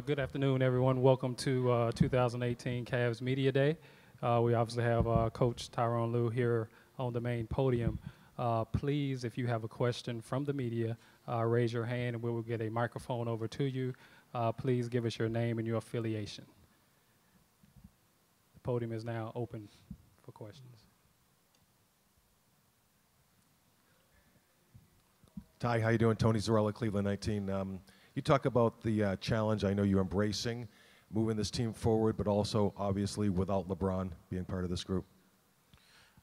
Good afternoon, everyone. Welcome to 2018 Cavs Media Day. We obviously have Coach Tyronn Lue here on the main podium. Please, if you have a question from the media, raise your hand and we will get a microphone over to you. Please give us your name and your affiliation. The podium is now open for questions. Ty, how you doing? Tony Zarella, Cleveland 19. You talk about the challenge I know you're embracing, moving this team forward, but also obviously without LeBron being part of this group.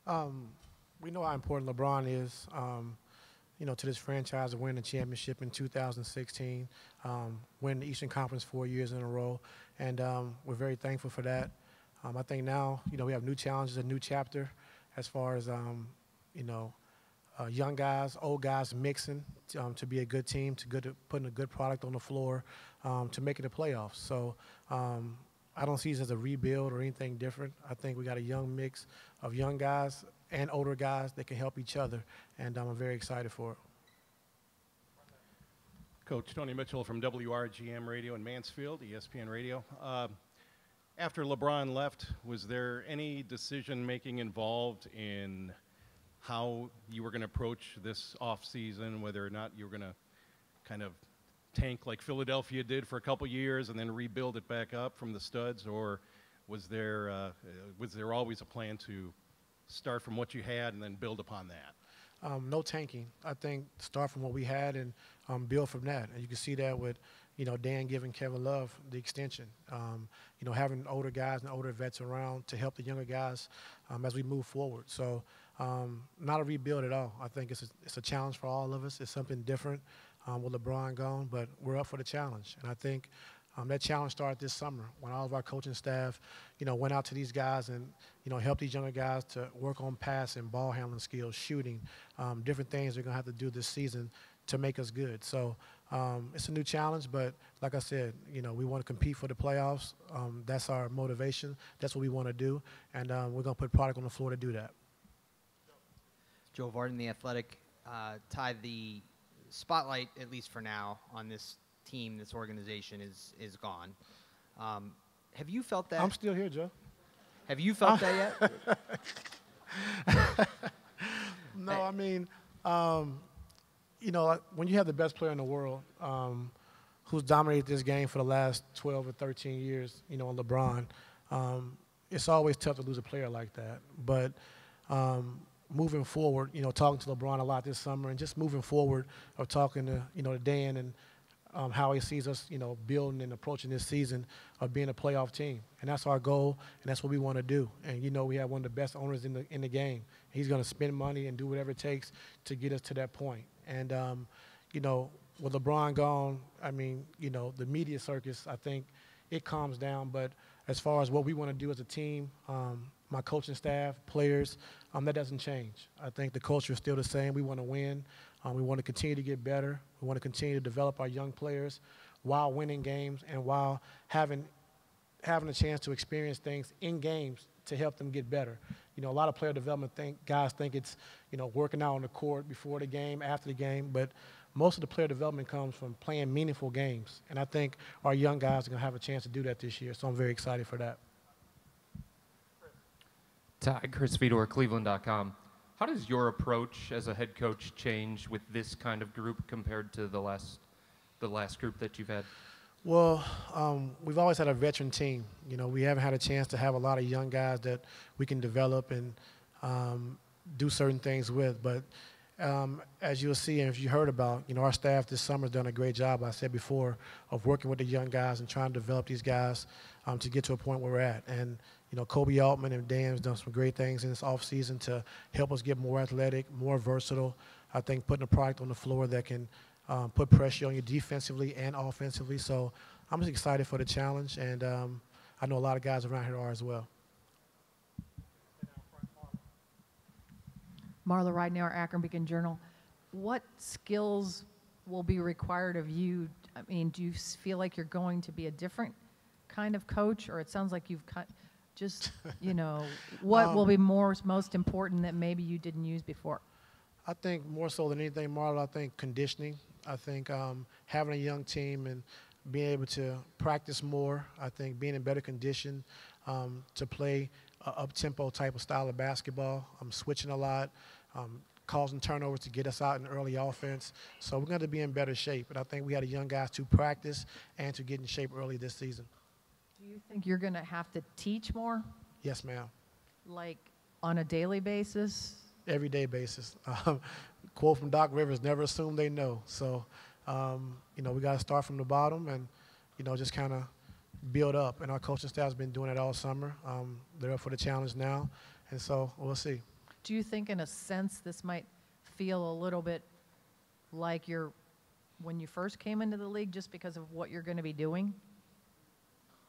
We know how important LeBron is, to this franchise to win the championship in 2016, win the Eastern Conference 4 years in a row, and we're very thankful for that. I think now, we have new challenges, a new chapter as far as, young guys, old guys mixing to be a good team, to putting a good product on the floor, to make it a playoffs. So I don't see this as a rebuild or anything different. I think we got a young mix of young guys and older guys that can help each other, and I'm very excited for it. Coach Tony Mitchell from WRGM Radio in Mansfield, ESPN Radio. After LeBron left, was there any decision-making involved in how you were going to approach this offseason, whether or not you were going to kind of tank like Philadelphia did for a couple years and then rebuild it back up from the studs, or was there always a plan to start from what you had and then build upon that? No tanking. I think start from what we had and build from that. And you can see that with, Dan giving Kevin Love the extension. Having older guys and older vets around to help the younger guys as we move forward. So not a rebuild at all. I think it's a challenge for all of us. It's something different with LeBron gone, but we're up for the challenge. And I think that challenge started this summer when all of our coaching staff, went out to these guys and, helped these younger guys to work on passing, ball handling skills, shooting, different things they're going to have to do this season to make us good. So it's a new challenge, but like I said, we want to compete for the playoffs. That's our motivation. That's what we want to do, and we're going to put product on the floor to do that. Joe Vardon, The Athletic. Ty, the spotlight, at least for now, on this team, this organization is gone. Have you felt that? I'm still here, Joe. Have you felt that yet? No, I mean, when you have the best player in the world who's dominated this game for the last 12 or 13 years, in LeBron, it's always tough to lose a player like that. But moving forward, talking to LeBron a lot this summer and just moving forward of talking to, to Dan and how he sees us, building and approaching this season of being a playoff team. And that's our goal, and that's what we want to do. And, we have one of the best owners in the game. He's going to spend money and do whatever it takes to get us to that point. And, with LeBron gone, I mean, the media circus, I think it calms down. But as far as what we want to do as a team, my coaching staff, players, that doesn't change. I think the culture is still the same. We want to win. We want to continue to get better. We want to continue to develop our young players while winning games and while having a chance to experience things in games to help them get better. A lot of player development guys think it's, working out on the court before the game, after the game, but most of the player development comes from playing meaningful games. And I think our young guys are going to have a chance to do that this year, so I'm very excited for that. Ty, Chris Fedor, Cleveland.com. How does your approach as a head coach change with this kind of group compared to the last group that you've had? Well, we've always had a veteran team. We haven't had a chance to have a lot of young guys that we can develop and do certain things with. But as you'll see and if you heard about, our staff this summer has done a great job, I said before, of working with the young guys and trying to develop these guys to get to a point where we're at. And Kobe Altman and Dan has done some great things in this offseason to help us get more athletic, more versatile. I think putting a product on the floor that can put pressure on you defensively and offensively. So I'm just excited for the challenge, and I know a lot of guys around here are as well. Marla Ridenour, Akron Beacon Journal. What skills will be required of you? I mean, do you feel like you're going to be a different kind of coach, or it sounds like you've just, you know, what will be most important that maybe you didn't use before? I think more so than anything, Marla, I think conditioning. I think having a young team and being able to practice more. I think being in better condition to play up-tempo type of style of basketball. I'm switching a lot, causing turnovers to get us out in early offense. So we're going to be in better shape. And I think we had a young guys to practice and to get in shape early this season. Do you think you're going to have to teach more? Yes, ma'am. Like on a daily basis? Everyday basis. Quote from Doc Rivers, never assume they know. So, you know, we got to start from the bottom and, you know, just kind of build up. And our coaching staff has been doing it all summer. They're up for the challenge now. And so we'll see. Do you think in a sense this might feel a little bit like when you first came into the league just because of what you're going to be doing?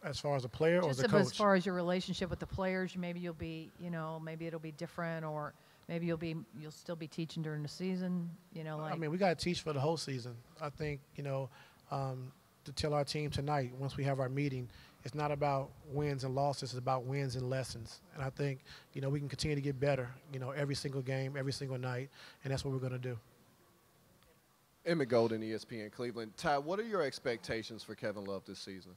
As far as a player or as a Just coach? as far as your relationship with the players, maybe you'll be, you know, maybe it'll be different, or maybe you'll still be teaching during the season, you know, like. I mean, we got to teach for the whole season. I think, you know, to tell our team tonight, once we have our meeting, it's not about wins and losses, it's about wins and lessons. And I think, you know, we can continue to get better, you know, every single game, every single night, and that's what we're going to do. Emmett Golden, ESPN Cleveland. Ty, what are your expectations for Kevin Love this season?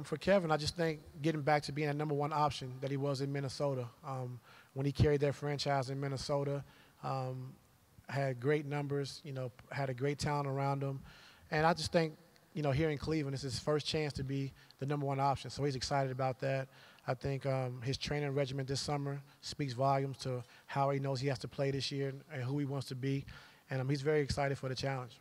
For Kevin, I just think getting back to being a number one option that he was in Minnesota. When he carried that franchise in Minnesota, had great numbers, you know, had a great talent around him. And I just think, you know, here in Cleveland, it's his first chance to be the number one option. So he's excited about that. I think his training regimen this summer speaks volumes to how he knows he has to play this year and who he wants to be. And he's very excited for the challenge.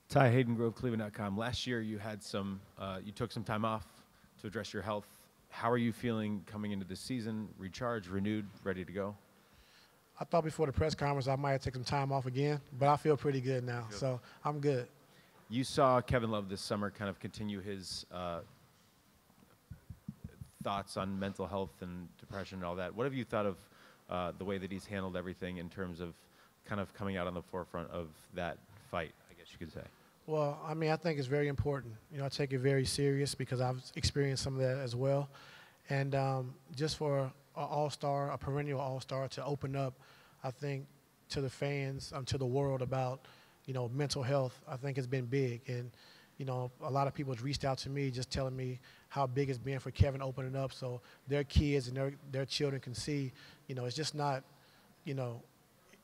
Ty Hayden Grove, Cleveland.com. Last year you had you took some time off to address your health. How are you feeling coming into this season? Recharged, renewed, ready to go? I thought before the press conference I might have taken some time off again, but I feel pretty good now, so I'm good. You saw Kevin Love this summer kind of continue his thoughts on mental health and depression and all that. What have you thought of the way that he's handled everything in terms of kind of coming out on the forefront of that fight, I guess you could say? Well, I mean, I think it's very important. You know, I take it very serious because I've experienced some of that as well. And just for an all-star, a perennial all-star to open up, I think, to the fans, to the world about, you know, mental health, I think has been big. And, you know, a lot of people have reached out to me just telling me how big it's been for Kevin opening up so their kids and their children can see, you know, it's just not, you know,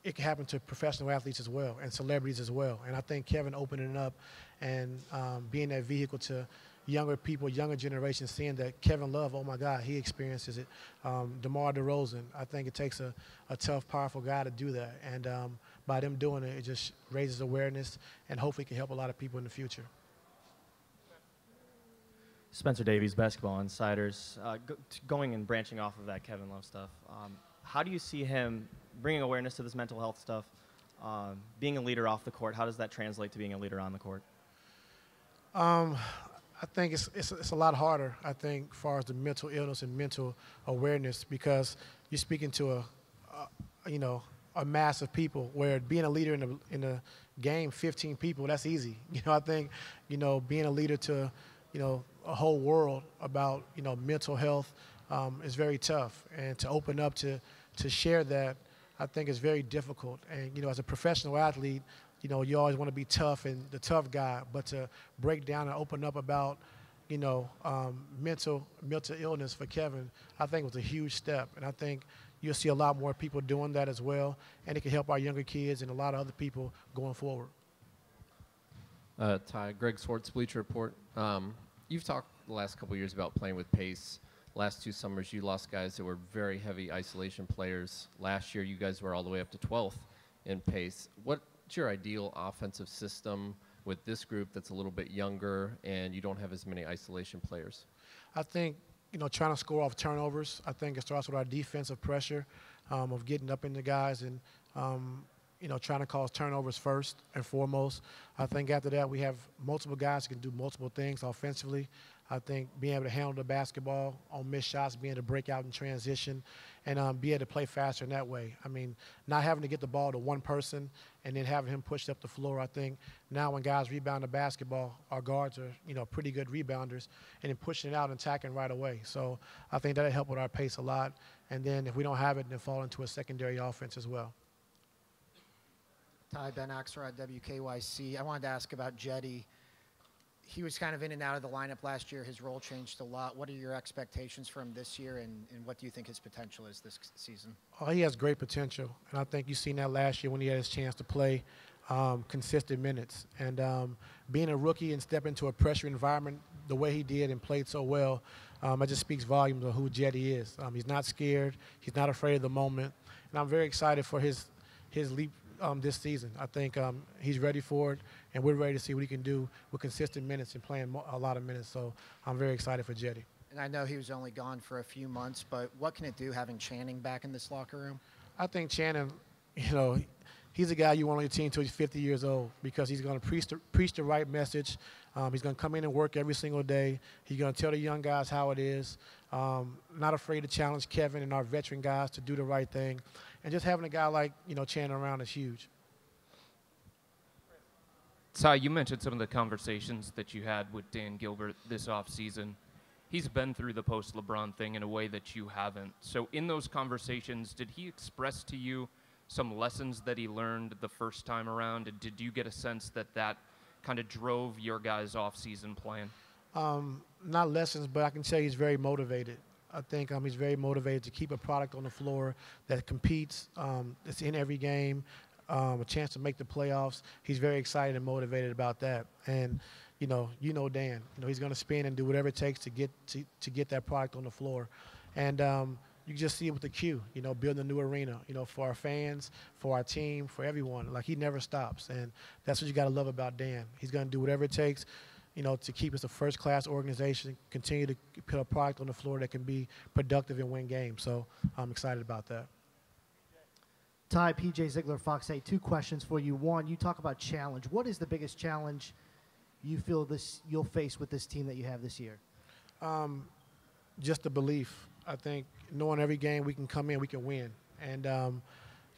it can happen to professional athletes as well and celebrities as well. And I think Kevin opening up and being that vehicle to younger people, younger generations, seeing that Kevin Love, oh my God, he experiences it. DeMar DeRozan, I think it takes a tough, powerful guy to do that. And by them doing it, it just raises awareness and hopefully can help a lot of people in the future. Spencer Davies, Basketball Insiders. Going and branching off of that Kevin Love stuff, how do you see him bringing awareness to this mental health stuff, being a leader off the court? How does that translate to being a leader on the court? I think it's a lot harder, I think, as far as the mental illness and mental awareness, because you're speaking to a mass of people, where being a leader in a game, 15 people, that's easy. You know, I think, you know, being a leader to, you know, a whole world about, you know, mental health is very tough. And to open up to share that, I think is very difficult. And, you know, as a professional athlete, you know, you always want to be tough and the tough guy, but to break down and open up about, you know, mental illness for Kevin, I think was a huge step. And I think you'll see a lot more people doing that as well, and it can help our younger kids and a lot of other people going forward. Ty, Greg Swartz, Bleacher Report. You've talked the last couple of years about playing with pace. Last 2 summers, you lost guys that were very heavy isolation players. Last year, you guys were all the way up to 12th in pace. What's your ideal offensive system with this group that's a little bit younger and you don't have as many isolation players? I think, you know, trying to score off turnovers. I think it starts with our defensive pressure of getting up in the guys and, trying to cause turnovers first and foremost. I think after that we have multiple guys who can do multiple things offensively. I think being able to handle the basketball on missed shots, being able to break out in transition, and be able to play faster in that way. I mean, not having to get the ball to one person and then having him pushed up the floor. I think now when guys rebound the basketball, our guards are, pretty good rebounders, and then pushing it out and attacking right away. So I think that'll help with our pace a lot. And then if we don't have it, then fall into a secondary offense as well. Ty, Ben Axelrod, WKYC. I wanted to ask about Jetty. He was kind of in and out of the lineup last year. His role changed a lot. What are your expectations for him this year, and what do you think his potential is this season? Oh, he has great potential, and I think you've seen that last year when he had his chance to play consistent minutes. And being a rookie and step into a pressure environment the way he did and played so well, it just speaks volumes of who Jetty is. He's not scared. He's not afraid of the moment. And I'm very excited for his leap this season. I think he's ready for it, and we're ready to see what he can do with consistent minutes and playing a lot of minutes. So I'm very excited for Jetty. And I know he was only gone for a few months, but what can it do having Channing back in this locker room? I think Channing, he's a guy you want on your team until he's 50 years old, because he's going to preach the right message. He's going to come in and work every single day. He's going to tell the young guys how it is. Not afraid to challenge Kevin and our veteran guys to do the right thing. And just having a guy like, Channing around is huge. Ty, you mentioned some of the conversations that you had with Dan Gilbert this offseason. He's been through the post-LeBron thing in a way that you haven't. So in those conversations, did he express to you some lessons that he learned the first time around? And did you get a sense that that kind of drove your guys' off-season plan? Not lessons, but I can tell you he's very motivated. I think he's very motivated to keep a product on the floor that competes, that's in every game, a chance to make the playoffs. He's very excited and motivated about that. And, Dan, he's going to spin and do whatever it takes to get that product on the floor. And you just see it with the Q, building a new arena, for our fans, for our team, for everyone. Like, he never stops. And that's what you got to love about Dan. He's going to do whatever it takes, to keep us a first-class organization, continue to put a product on the floor that can be productive and win games. So I'm excited about that. Ty, P.J. Ziegler, Fox 8. 2 questions for you. One, you talk about challenge. What is the biggest challenge you feel you'll face with this team that you have this year? Just the belief. I think knowing every game we can come in, we can win. And,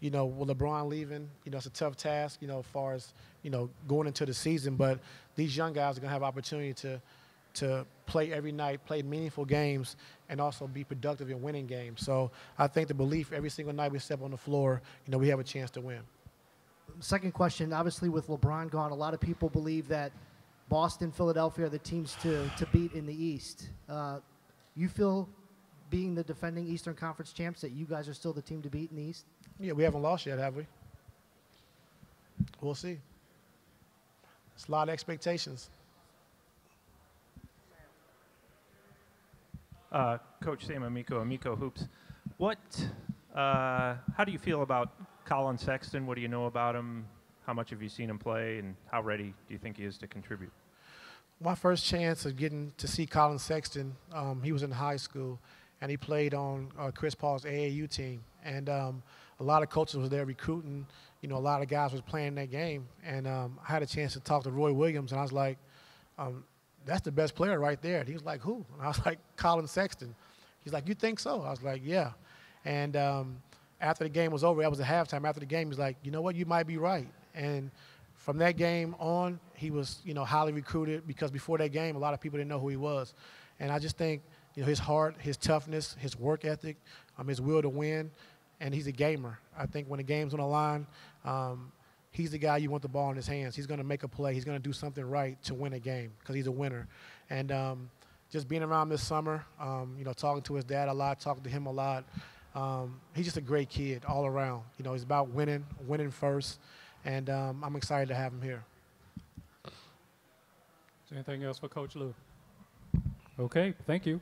with LeBron leaving, it's a tough task, as far as, going into the season. But these young guys are going to have opportunity to play every night, play meaningful games, and also be productive in winning games. So I think the belief every single night we step on the floor, we have a chance to win. Second question, obviously with LeBron gone, a lot of people believe that Boston, Philadelphia are the teams to beat in the East. You feel, being the defending Eastern Conference champs, that you guys are still the team to beat in the East? Yeah, we haven't lost yet, have we? We'll see. It's a lot of expectations. Coach Sam Amico Hoops. How do you feel about Colin Sexton? What do you know about him? How much have you seen him play, and how ready do you think he is to contribute? My first chance of getting to see Colin Sexton, he was in high school, and he played on Chris Paul's AAU team. And a lot of coaches was there recruiting. A lot of guys was playing that game. And I had a chance to talk to Roy Williams, and I was like, that's the best player right there. And he was like, who? And I was like, Colin Sexton. He's like, you think so? I was like, yeah. And after the game was over, that was the halftime. After the game, he was like, you know what, you might be right. And from that game on, he was, highly recruited, because before that game, a lot of people didn't know who he was. And I just think, his heart, his toughness, his work ethic, his will to win, and he's a gamer. I think when the game's on the line, he's the guy you want the ball in his hands. He's going to make a play. He's going to do something right to win a game, because he's a winner. And just being around this summer, talking to his dad a lot, talking to him a lot, he's just a great kid all around. He's about winning first, and I'm excited to have him here. Is there anything else for Coach Lue? Okay, thank you.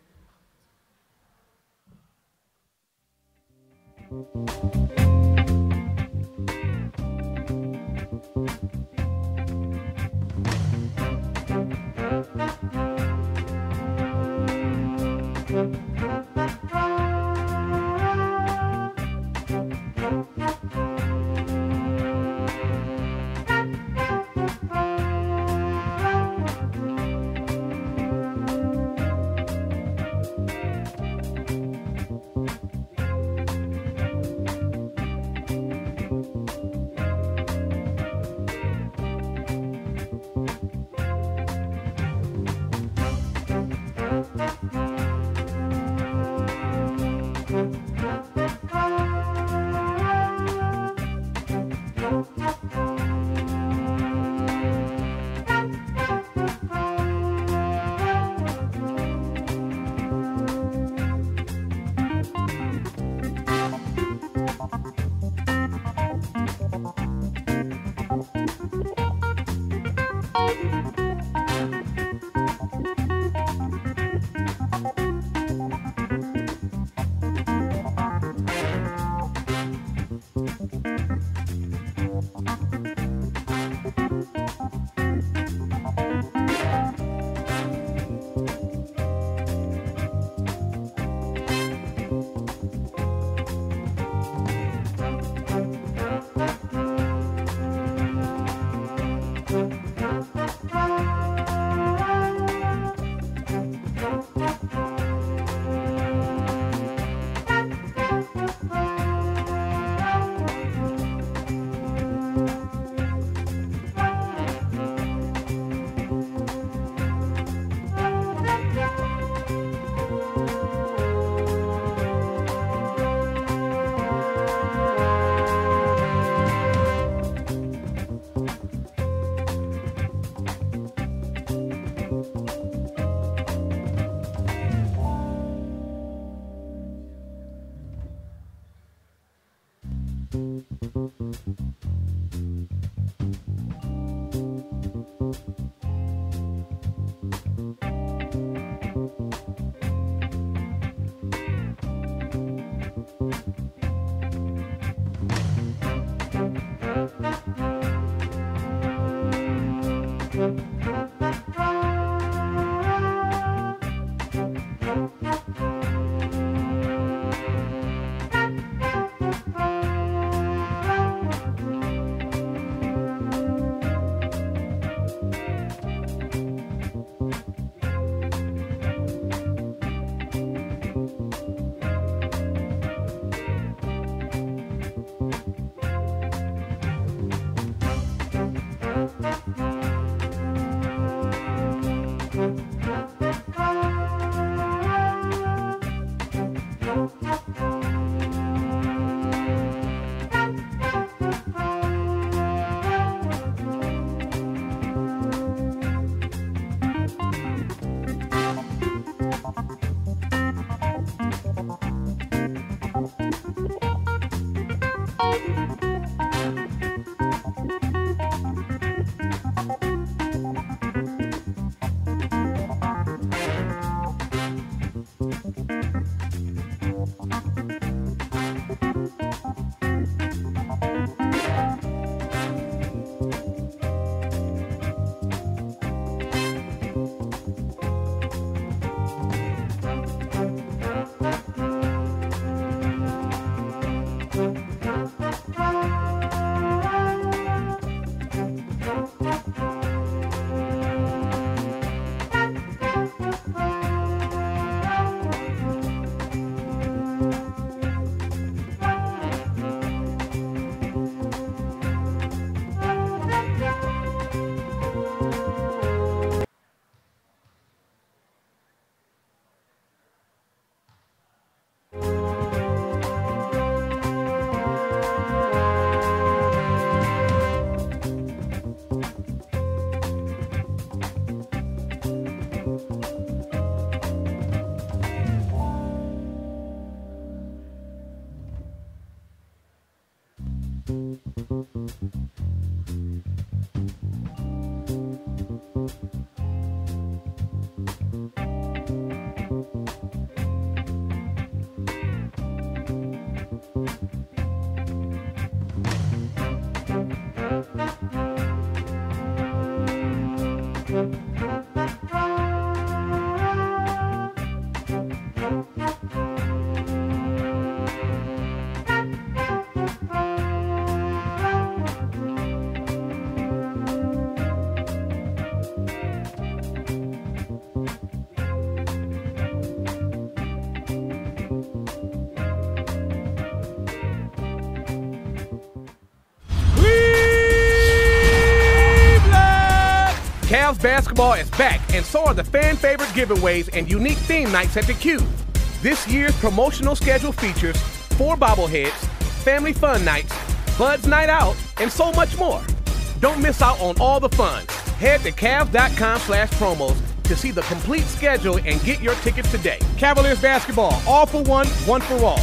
Cavs basketball is back, and so are the fan-favorite giveaways and unique theme nights at the Cube. This year's promotional schedule features 4 bobbleheads, family fun nights, Bud's Night Out, and so much more. Don't miss out on all the fun. Head to Cavs.com/promos to see the complete schedule and get your tickets today. Cavaliers basketball, all for one for all.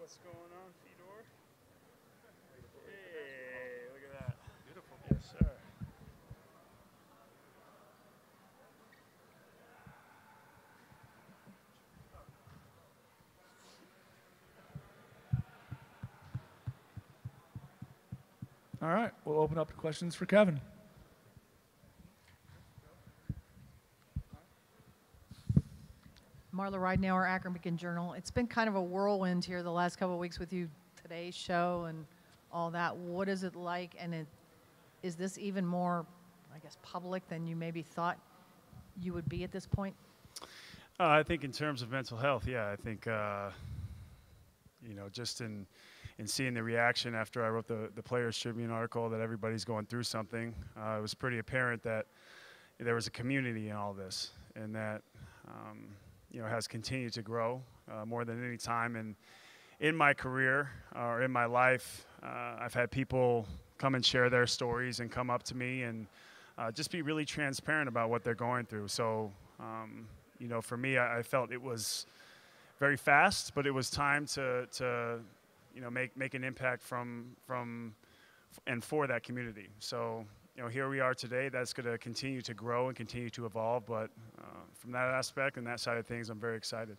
What's going on, Fedor? Hey, look at that. Beautiful. Yes, sir. All right, we'll open up to questions for Kevin. Marla Ridenour, Akron Beacon Journal. It's been kind of a whirlwind here the last couple of weeks with you, Today's Show and all that. What is it like, and is this even more, I guess, public than you maybe thought you would be at this point? I think in terms of mental health, yeah, I think, just in seeing the reaction after I wrote the Players Tribune article that everybody's going through something, it was pretty apparent that there was a community in all this, and that, has continued to grow more than any time in my career or in my life. I've had people come and share their stories and come up to me and just be really transparent about what they're going through. So, for me, I felt it was very fast, but it was time to make an impact from and for that community. So, here we are today. That's going to continue to grow and continue to evolve. But from that aspect and that side of things, I'm very excited.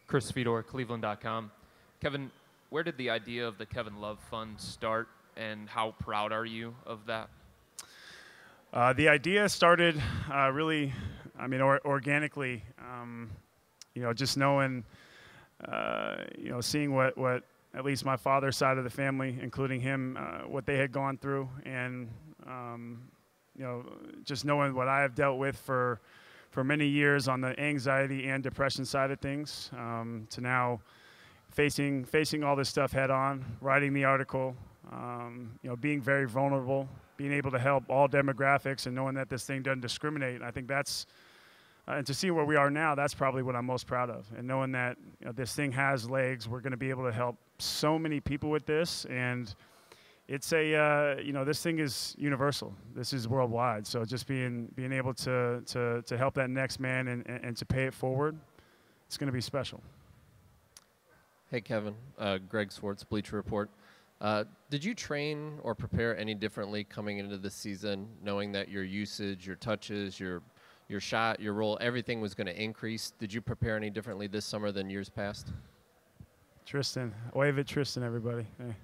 Chris Fedor, Cleveland.com. Kevin, where did the idea of the Kevin Love Fund start, and how proud are you of that? The idea started really, organically. Just knowing, seeing what at least my father's side of the family, including him, what they had gone through, and just knowing what I have dealt with for many years on the anxiety and depression side of things, to now facing all this stuff head on, writing the article, being very vulnerable, being able to help all demographics, and knowing that this thing doesn't discriminate. I think that's, and to see where we are now, that's probably what I'm most proud of. And knowing that this thing has legs, we're going to be able to help so many people with this, and it's this thing is universal. This is worldwide. So just being able to help that next man and to pay it forward, it's going to be special. Hey, Kevin. Greg Swartz, Bleacher Report. Did you train or prepare any differently coming into the season, knowing that your usage, your touches, your shot, your roll, everything was going to increase? Did you prepare any differently this summer than years past? Tristan. Wave at Tristan, everybody. Hey.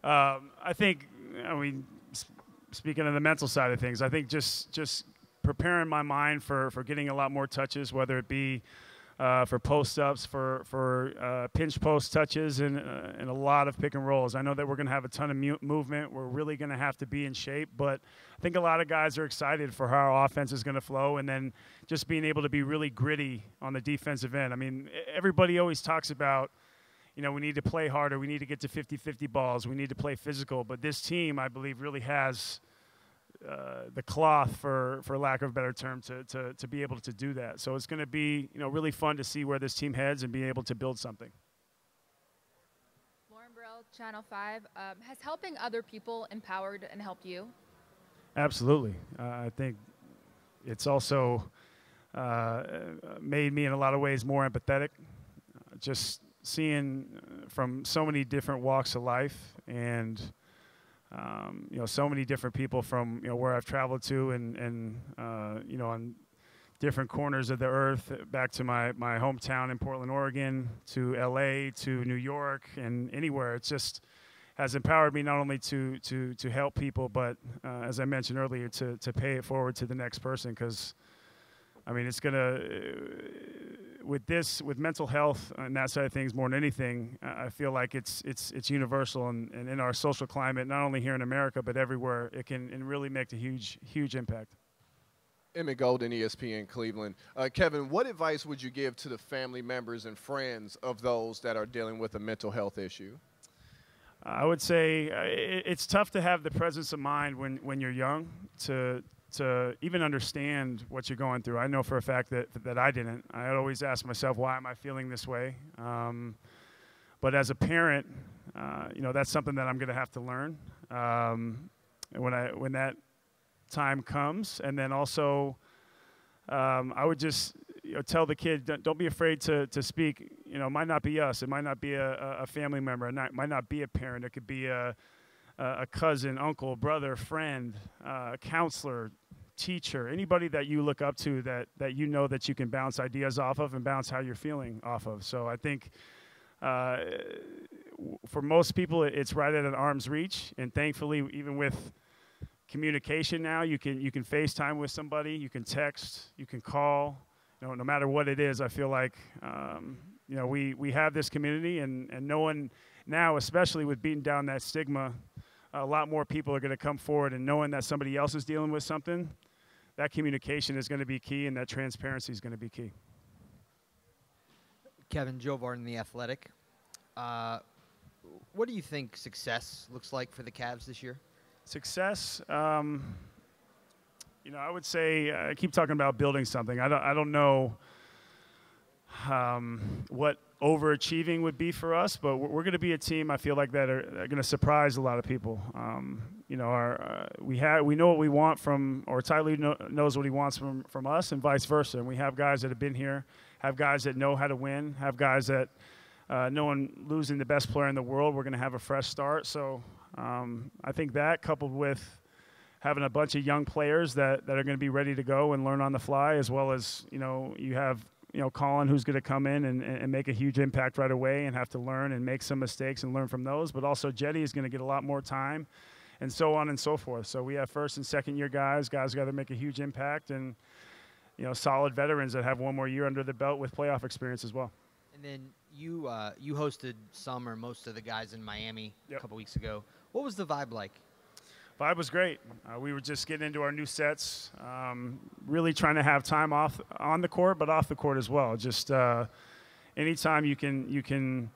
I think, speaking of the mental side of things, I think just preparing my mind for getting a lot more touches, whether it be for post-ups, for pinch post touches, and a lot of pick and rolls. I know that we're going to have a ton of movement. We're really going to have to be in shape, but I think a lot of guys are excited for how our offense is going to flow, and then just being able to be really gritty on the defensive end. Everybody always talks about, we need to play harder. We need to get to 50-50 balls. We need to play physical. But this team, I believe, really has the cloth, for lack of a better term, to be able to do that. So it's going to be, really fun to see where this team heads and be able to build something. Lauren Burrell, Channel 5. Has helping other people empowered and helped you? Absolutely. I think it's also made me in a lot of ways more empathetic. Just seeing from so many different walks of life, and so many different people from where I've traveled to, and on different corners of the earth, back to my hometown in Portland, Oregon, to LA, to New York, and anywhere. It just has empowered me not only to help people, but as I mentioned earlier, to pay it forward to the next person. Because it's gonna, with mental health and that side of things more than anything, I feel like it's universal, and in our social climate, not only here in America but everywhere, it can really make a huge impact. Emmett Golden, ESPN Cleveland. Kevin, what advice would you give to the family members and friends of those that are dealing with a mental health issue? I would say it's tough to have the presence of mind when you're young to even understand what you're going through. I know for a fact that I didn't. I always ask myself, why am I feeling this way? But as a parent, that's something that I'm going to have to learn when that time comes. And then also, I would just tell the kid, don't be afraid to speak. It might not be us. It might not be a family member. It might not be a parent. It could be a cousin, uncle, brother, friend, counselor, teacher, anybody that you look up to that that you can bounce ideas off of and bounce how you're feeling off of. So I think for most people, it's right at an arm's reach. And thankfully, even with communication now. You can FaceTime with somebody, you can text, you can call. No matter what it is, I feel like we have this community, and no one now, especially with beating down that stigma, a lot more people are going to come forward, and knowing that somebody else is dealing with something, that communication is going to be key, and that transparency is going to be key. Kevin, Joe Vardon, The Athletic. What do you think success looks like for the Cavs this year? Success, I would say I keep talking about building something. I don't know what overachieving would be for us, but we're going to be a team, I feel like, that are going to surprise a lot of people. We know what we want from, or Ty Lue knows what he wants from us, and vice versa. And we have guys that have been here, have guys that know how to win, have guys that knowing losing the best player in the world, we're going to have a fresh start. So I think that, coupled with having a bunch of young players that are going to be ready to go and learn on the fly, as well as, you have, Colin, who's going to come in and make a huge impact right away and have to learn and make some mistakes and learn from those. But also Jetty is going to get a lot more time, and so on and so forth. So we have first and second year guys got to make a huge impact, and, solid veterans that have one more year under the belt with playoff experience as well. And then you hosted some or most of the guys in Miami a couple weeks ago. What was the vibe like? Vibe was great. We were just getting into our new sets, really trying to have time off on the court, but off the court as well. Just anytime you can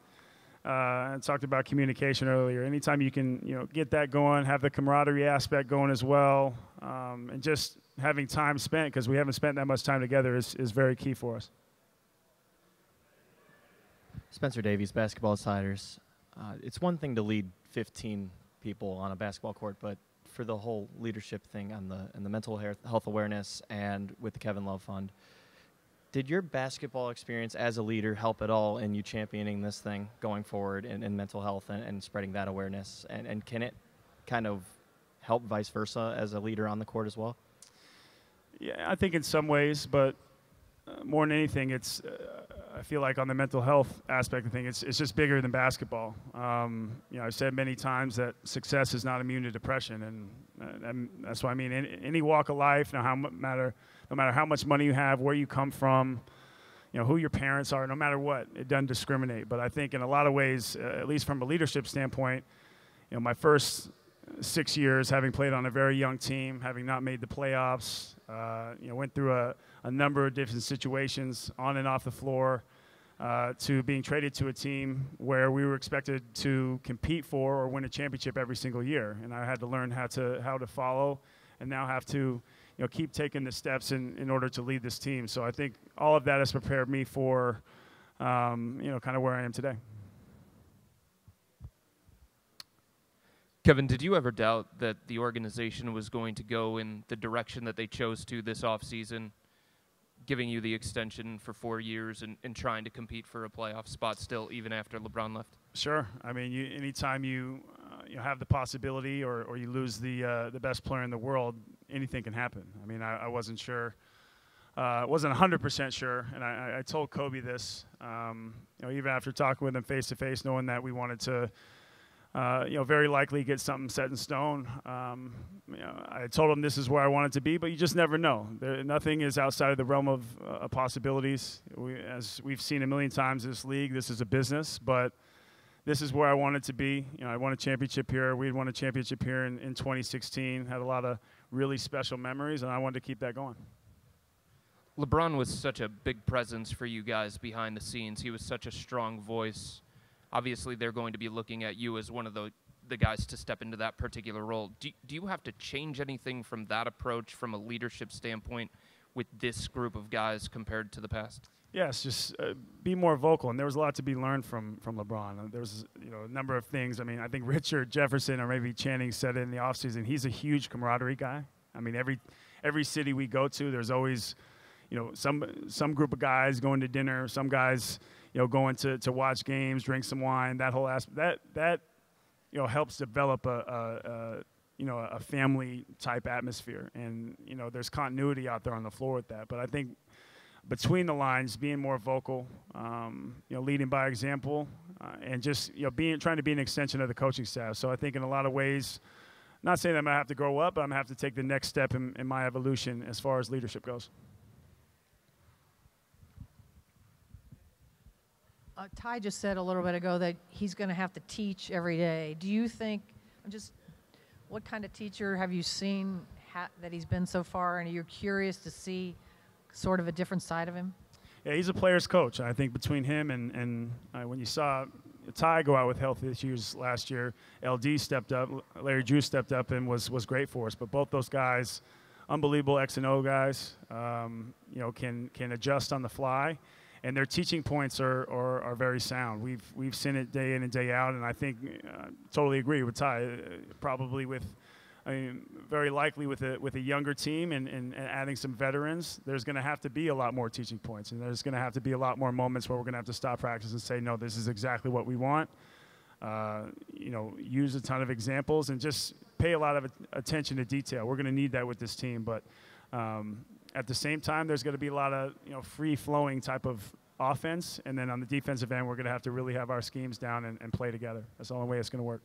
I talked about communication earlier. Anytime you can, get that going, have the camaraderie aspect going as well, and just having time spent, because we haven't spent that much time together, is very key for us. Spencer Davies, Basketball Insiders. It's one thing to lead 15 people on a basketball court, but for the whole leadership thing on the mental health awareness and with the Kevin Love Fund, did your basketball experience as a leader help at all in you championing this thing going forward in mental health and spreading that awareness? And can it kind of help vice versa as a leader on the court as well? Yeah, I think in some ways, but more than anything, it's I feel like on the mental health aspect of things, it's just bigger than basketball. I've said many times that success is not immune to depression, and that's what I mean. Any walk of life, no matter how much money you have, where you come from, who your parents are, no matter what, it doesn't discriminate. But I think in a lot of ways, at least from a leadership standpoint, my first 6 years, having played on a very young team, having not made the playoffs, went through a number of different situations on and off the floor, to being traded to a team where we were expected to compete for or win a championship every single year. And I had to learn how to follow, and now have to keep taking the steps in order to lead this team. So I think all of that has prepared me for kind of where I am today. Kevin, did you ever doubt that the organization was going to go in the direction that they chose to this offseason, giving you the extension for 4 years and trying to compete for a playoff spot still, even after LeBron left? Sure. I mean, anytime you have the possibility or you lose the best player in the world, anything can happen. I mean, I wasn't sure. Wasn't 100% sure, and I told Kobe this, even after talking with him face-to-face, knowing that we wanted to very likely get something set in stone. I told him this is where I wanted to be, but you just never know. Nothing is outside of the realm of possibilities. As we've seen a million times in this league, this is a business, but this is where I wanted to be. I won a championship here. We had won a championship here in 2016, had a lot of really special memories, and I wanted to keep that going. LeBron was such a big presence for you guys behind the scenes. He was such a strong voice. Obviously, they're going to be looking at you as one of the guys to step into that particular role. Do you have to change anything from that approach from a leadership standpoint with this group of guys compared to the past? Yes, just be more vocal. And there was a lot to be learned from LeBron. There was a number of things. I mean, I think Richard Jefferson or maybe Channing said it in the offseason. He's a huge camaraderie guy. I mean, every city we go to, there's always some group of guys going to dinner, some guys going to watch games, drink some wine. That whole aspect that helps develop a family type atmosphere, and there's continuity out there on the floor with that. But I think between the lines, being more vocal, leading by example, and just trying to be an extension of the coaching staff. So I think in a lot of ways, not saying that I'm going to have to grow up, but I'm going to have to take the next step in my evolution as far as leadership goes. Ty just said a little bit ago that he's going to have to teach every day. Do you think, what kind of teacher have you seen that he's been so far, and you're curious to see sort of a different side of him? Yeah, he's a player's coach. I think between him and when you saw Ty go out with health issues last year, LD stepped up, Larry Drew stepped up and was great for us. But both those guys, unbelievable X and O guys, can adjust on the fly. And their teaching points are very sound. We've seen it day in and day out, and I think totally agree with Ty. Probably very likely with a younger team and adding some veterans, there's going to have to be a lot more teaching points, and there's going to have to be a lot more moments where we're going to have to stop practice and say, no, this is exactly what we want. Use a ton of examples and just pay a lot of attention to detail. We're going to need that with this team, but. At the same time, there's going to be a lot of free-flowing type of offense, and then on the defensive end, we're going to have to really have our schemes down and play together. That's the only way it's going to work.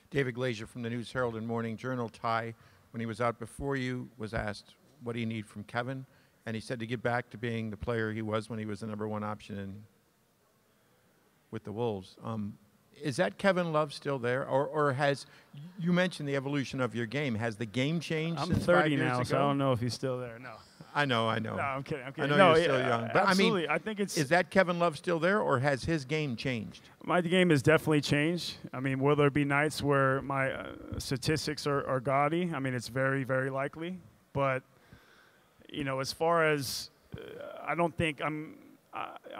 David Glazier from the News Herald and Morning Journal. Ty, when he was out before you, was asked, what do you need from Kevin? And he said to get back to being the player he was when he was the #1 option with the Wolves. Is that Kevin Love still there, or has you mentioned the evolution of your game? Has the game changed? I'm since 30 5 years now, ago? so I don't know if he's still there. No. I know. No, I'm kidding. I know no, you're still young, but absolutely. I think it's. Is that Kevin Love still there, or has his game changed? My game has definitely changed. Will there be nights where my statistics are gaudy? It's very, very likely. But as far as I don't think I'm.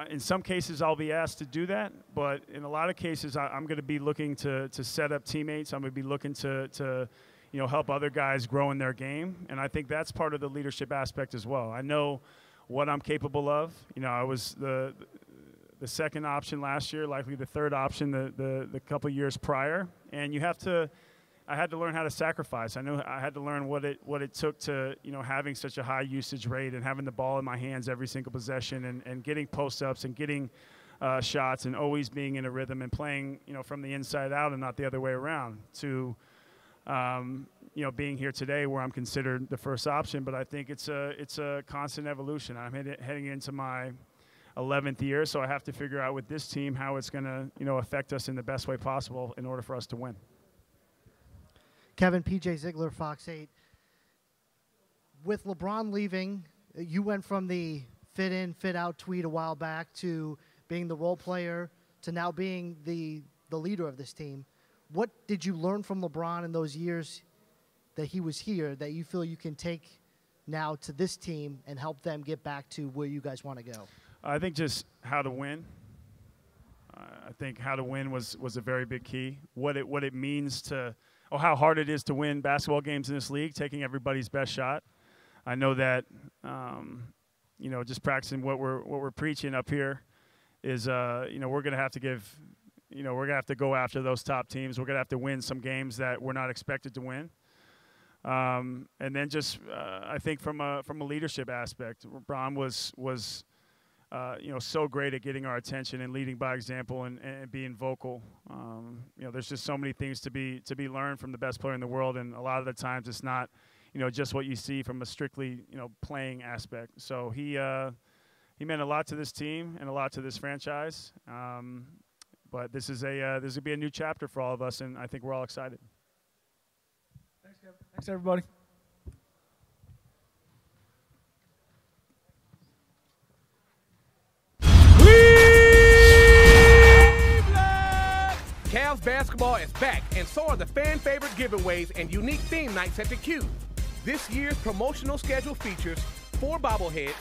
In some cases, I'll be asked to do that, but in a lot of cases, I'm going to be looking to set up teammates. I'm going to be looking to help other guys grow in their game, and I think that's part of the leadership aspect as well. I know what I'm capable of. I was the second option last year, likely the third option the couple years prior, and I had to learn how to sacrifice. I knew I had to learn what it took to having such a high usage rate and having the ball in my hands every single possession and getting post-ups and getting shots and always being in a rhythm and playing from the inside out and not the other way around to being here today where I'm considered the first option. But I think it's a constant evolution. I'm heading into my 11th year, so I have to figure out with this team how it's going to affect us in the best way possible in order for us to win. Kevin, PJ Ziegler, Fox 8. With LeBron leaving, you went from the fit in, fit out tweet a while back to being the role player to now being the leader of this team. What did you learn from LeBron in those years that he was here that you feel you can take now to this team and help them get back to where you guys want to go? I think just how to win. I think how to win was a very big key. What it means to how hard it is to win basketball games in this league, taking everybody's best shot. I know that, just practicing what we're preaching up here is, we're going to have to give, we're going to have to go after those top teams. We're going to have to win some games that we're not expected to win. And then just, I think from a leadership aspect, LeBron was so great at getting our attention and leading by example and being vocal. There's just so many things to be learned from the best player in the world, and a lot of the times it's not, just what you see from a strictly, playing aspect. So he meant a lot to this team and a lot to this franchise. But this will be a new chapter for all of us, and I think we're all excited. Thanks, Kevin. Thanks, everybody. Cavs basketball is back, and so are the fan-favorite giveaways and unique theme nights at the Cube. This year's promotional schedule features 4 bobbleheads,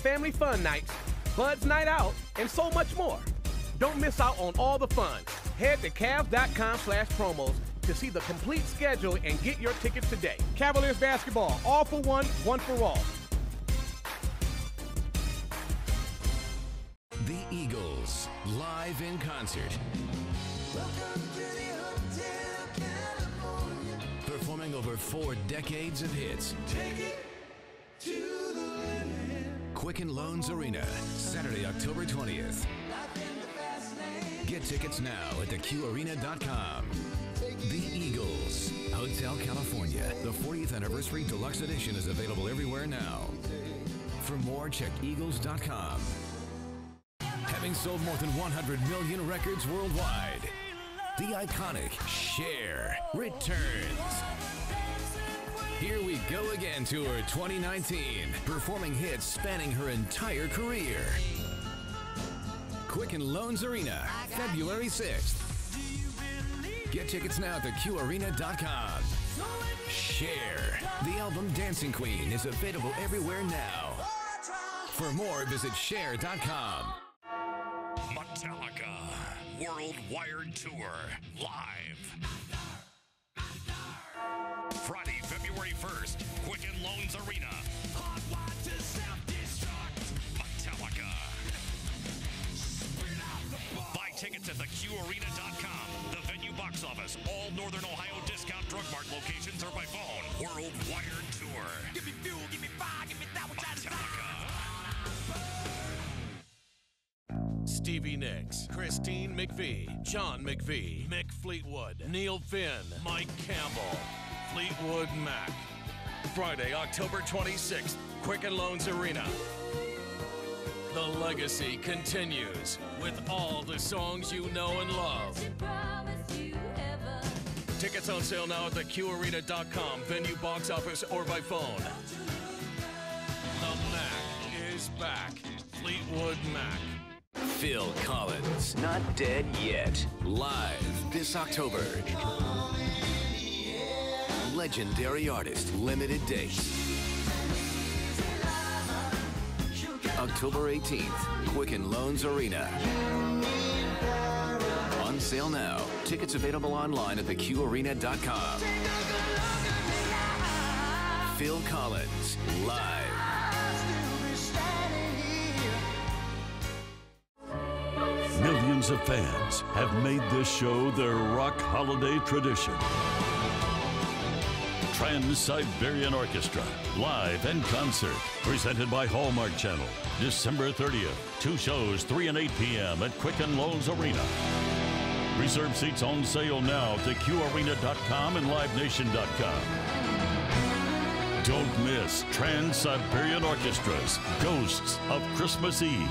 family fun nights, Bud's Night Out, and so much more. Don't miss out on all the fun. Head to Cavs.com/promos to see the complete schedule and get your tickets today. Cavaliers basketball, all for one, one for all. The Eagles, live in concert. Performing over 4 decades of hits. Take it to the limit. Quicken Loans Arena, Saturday, October 20th. Get tickets now at theqarena.com. The Eagles, hosted Hotel California. The 40th Anniversary Deluxe Edition is available everywhere now. For more, check Eagles.com. Having sold more than 100 million records worldwide, the iconic Cher returns. Here We Go Again Tour 2019, performing hits spanning her entire career. Quicken Loans Arena, February 6th. Get tickets now at theqarena.com. Cher, the album Dancing Queen, is available everywhere now. For more, visit Cher.com. Metallica World Wired Tour live. Friday, February 1st, Quicken Loans Arena. Metallica. Buy tickets at theqarena.com. The venue box office. All Northern Ohio Discount Drug Mart locations are by phone. World Wired Tour. Give me fuel, give me fire, give me that which I desire. Stevie Nicks, Christine McVie, John McVie, Mick Fleetwood, Neil Finn, Mike Campbell, Fleetwood Mac. Friday, October 26th, Quicken Loans Arena. The legacy continues with all the songs you know and love. Tickets on sale now at theqarena.com, venue box office, or by phone. The Mac is back. Fleetwood Mac. Phil Collins, Not Dead Yet, live this October. Legendary artist, limited dates. October 18th, Quicken Loans Arena. On sale now. Tickets available online at theqarena.com. Phil Collins, live. Millions of fans have made this show their rock holiday tradition. Trans-Siberian Orchestra, live and concert, presented by Hallmark Channel, December 30th. 2 shows, 3 and 8 p.m. at Quicken Loans Arena. Reserve seats on sale now at theqarena.com and livenation.com. Don't miss Trans-Siberian Orchestra's Ghosts of Christmas Eve.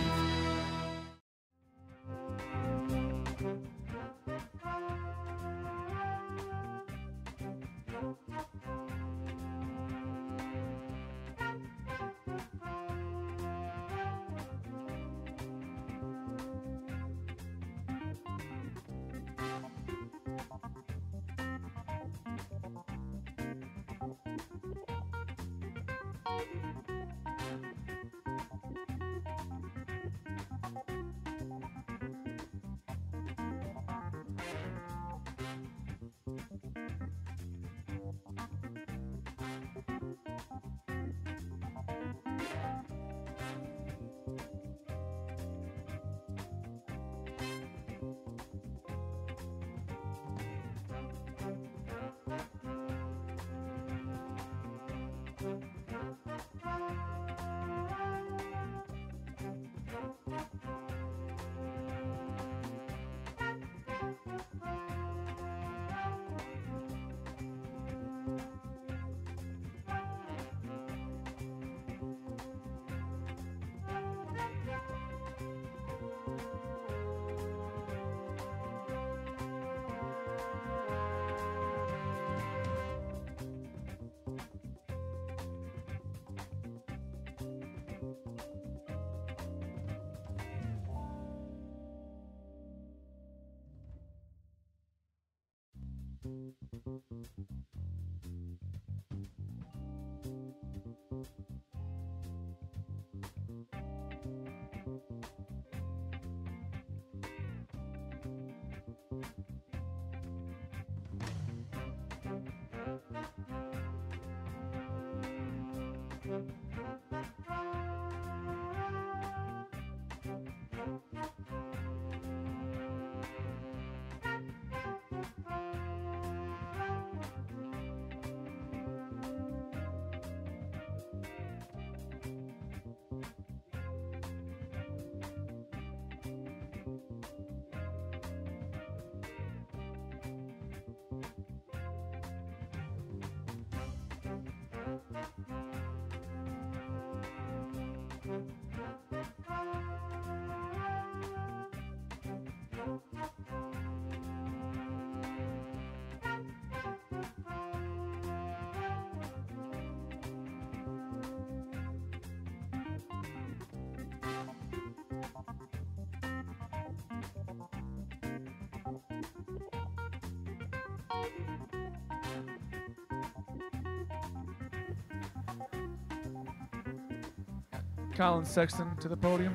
Colin Sexton to the podium.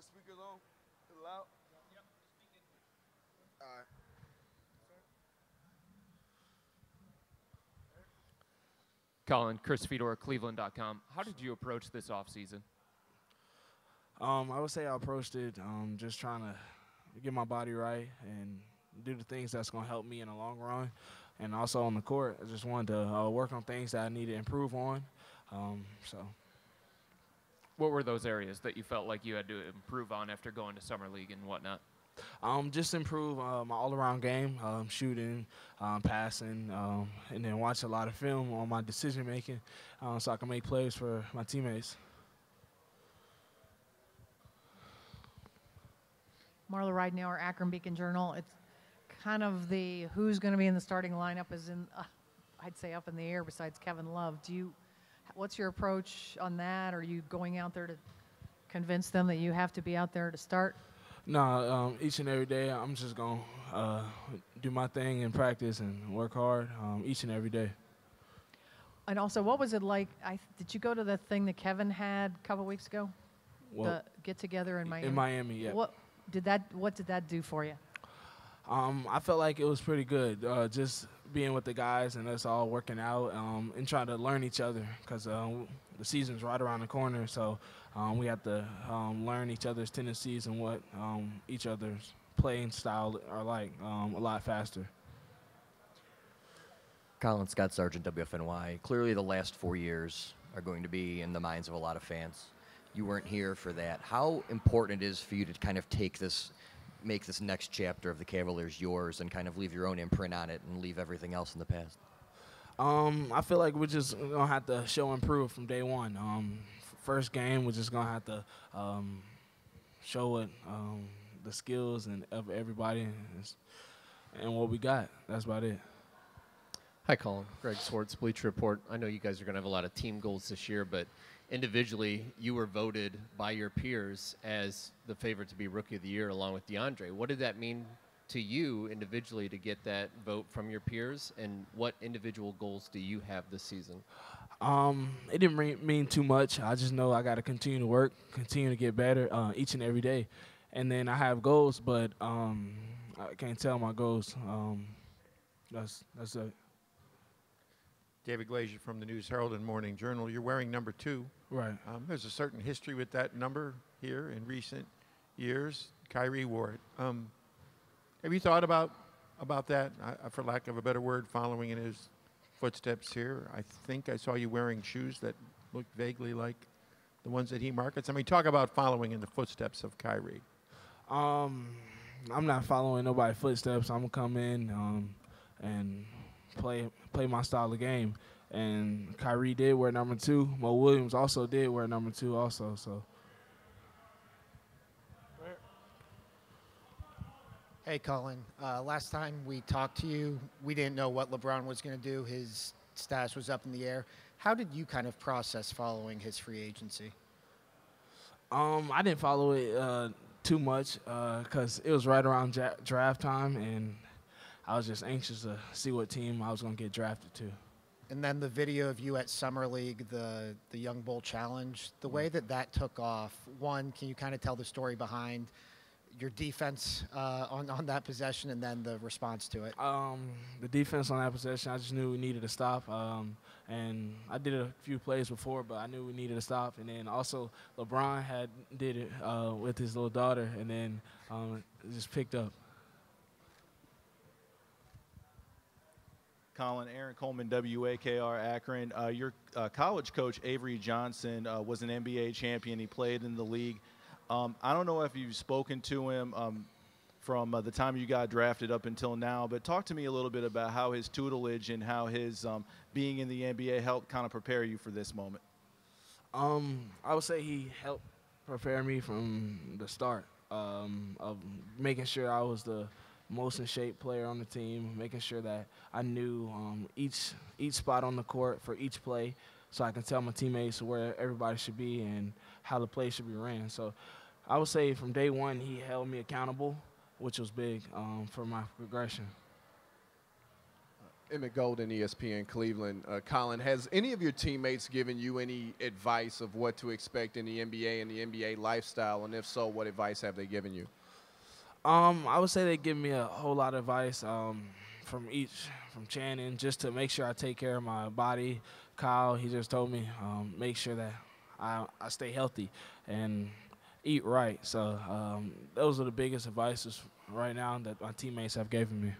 Speakers on? Is it loud? Yep. All right. Colin, Chris Fedor, Cleveland.com. How did you approach this offseason? I would say I approached it just trying to get my body right and do the things that's going to help me in the long run. And also on the court, I just wanted to work on things that I need to improve on. What were those areas that you felt like you had to improve on after going to Summer League and whatnot? Just improve my all-around game, shooting, passing, and then watch a lot of film on my decision-making so I can make plays for my teammates. Marla Ridenour, Akron Beacon Journal. It's kind of the who's going to be in the starting lineup is in, I'd say, up in the air besides Kevin Love. What's your approach on that? Are you going out there to convince them that you have to be out there to start? No, each and every day I'm just going to do my thing in practice and work hard each and every day. And also, what was it like? Did you go to the thing that Kevin had a couple weeks ago? The get-together in Miami? In Miami, yeah. What did that do for you? I felt like it was pretty good, just being with the guys and us all working out and trying to learn each other because the season's right around the corner. So we have to learn each other's tendencies and what each other's playing style are like a lot faster. Colin Scott Sargent, WFNY. Clearly the last 4 years are going to be in the minds of a lot of fans. You weren't here for that. How important it is for you to kind of make this next chapter of the Cavaliers yours and kind of leave your own imprint on it and leave everything else in the past? I feel like we're just going to have to show and prove from day one. First game, we're just going to have to show what the skills of everybody and what we got. That's about it. Hi, Colin. Greg Swartz, Bleacher Report. I know you guys are going to have a lot of team goals this year, but individually, you were voted by your peers as the favorite to be Rookie of the Year along with DeAndre. What did that mean to you individually to get that vote from your peers, and what individual goals do you have this season? It didn't mean too much. I just know I got to continue to work, continue to get better each and every day. And then I have goals, but I can't tell my goals. That's it. David Glazier from the News Herald and Morning Journal. You're wearing number 2. Right. There's a certain history with that number here in recent years. Kyrie wore it. Have you thought about that, for lack of a better word, following in his footsteps here? I think I saw you wearing shoes that looked vaguely like the ones that he markets. I mean, talk about following in the footsteps of Kyrie. I'm not following nobody's footsteps. I'm going to come in and play my style of game. And Kyrie did wear number 2. Mo Williams also did wear number 2 also. So. Hey, Colin. Last time we talked to you, we didn't know what LeBron was going to do. His status was up in the air. How did you kind of process following his free agency? I didn't follow it too much because it was right around draft time, and I was just anxious to see what team I was going to get drafted to. And then the video of you at Summer League, the Young Bull Challenge, the way that took off, one, can you kind of tell the story behind your defense on that possession and then the response to it? The defense on that possession, I just knew we needed to stop. And I did a few plays before, but I knew we needed to stop. And then also LeBron did it with his little daughter, and then it just picked up. Colin, Aaron Coleman, WAKR Akron. Your college coach, Avery Johnson, was an NBA champion. He played in the league. I don't know if you've spoken to him from the time you got drafted up until now, but talk to me a little bit about how his tutelage and how his being in the NBA helped kind of prepare you for this moment. I would say he helped prepare me from the start of making sure I was the most in shape player on the team, making sure that I knew each spot on the court for each play, so I can tell my teammates where everybody should be and how the play should be ran. So I would say from day one he held me accountable, which was big for my progression. Emmett Golden, ESPN Cleveland. Colin, has any of your teammates given you any advice of what to expect in the NBA and the NBA lifestyle? And if so, what advice have they given you? I would say they give me a whole lot of advice from Channing, just to make sure I take care of my body. Kyle, he just told me make sure that I stay healthy and eat right. So those are the biggest advices right now that my teammates have given me.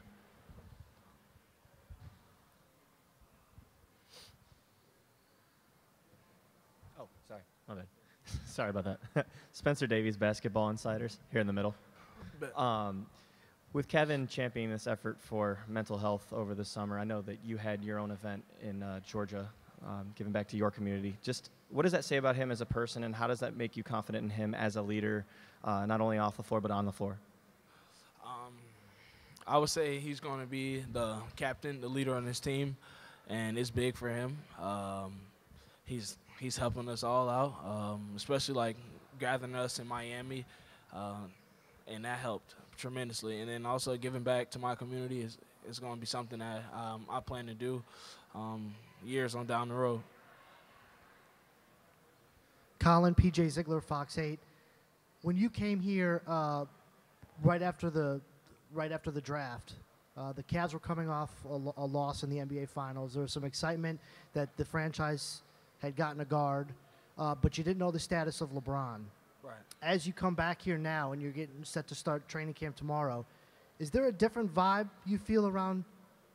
Oh, sorry. My bad. Sorry about that. Spencer Davies, Basketball Insiders, here in the middle. With Kevin championing this effort for mental health over the summer, I know that you had your own event in Georgia, giving back to your community. Just what does that say about him as a person, and how does that make you confident in him as a leader, not only off the floor but on the floor? I would say he's going to be the captain, the leader on his team, and it's big for him. He's helping us all out, especially like gathering us in Miami, and that helped tremendously. And then also giving back to my community is going to be something that I plan to do years on down the road. Colin, PJ Ziegler, Fox 8. When you came here right after the draft, the Cavs were coming off a loss in the NBA Finals. There was some excitement that the franchise had gotten a guard, but you didn't know the status of LeBron. Right. As you come back here now and you're getting set to start training camp tomorrow, is there a different vibe you feel around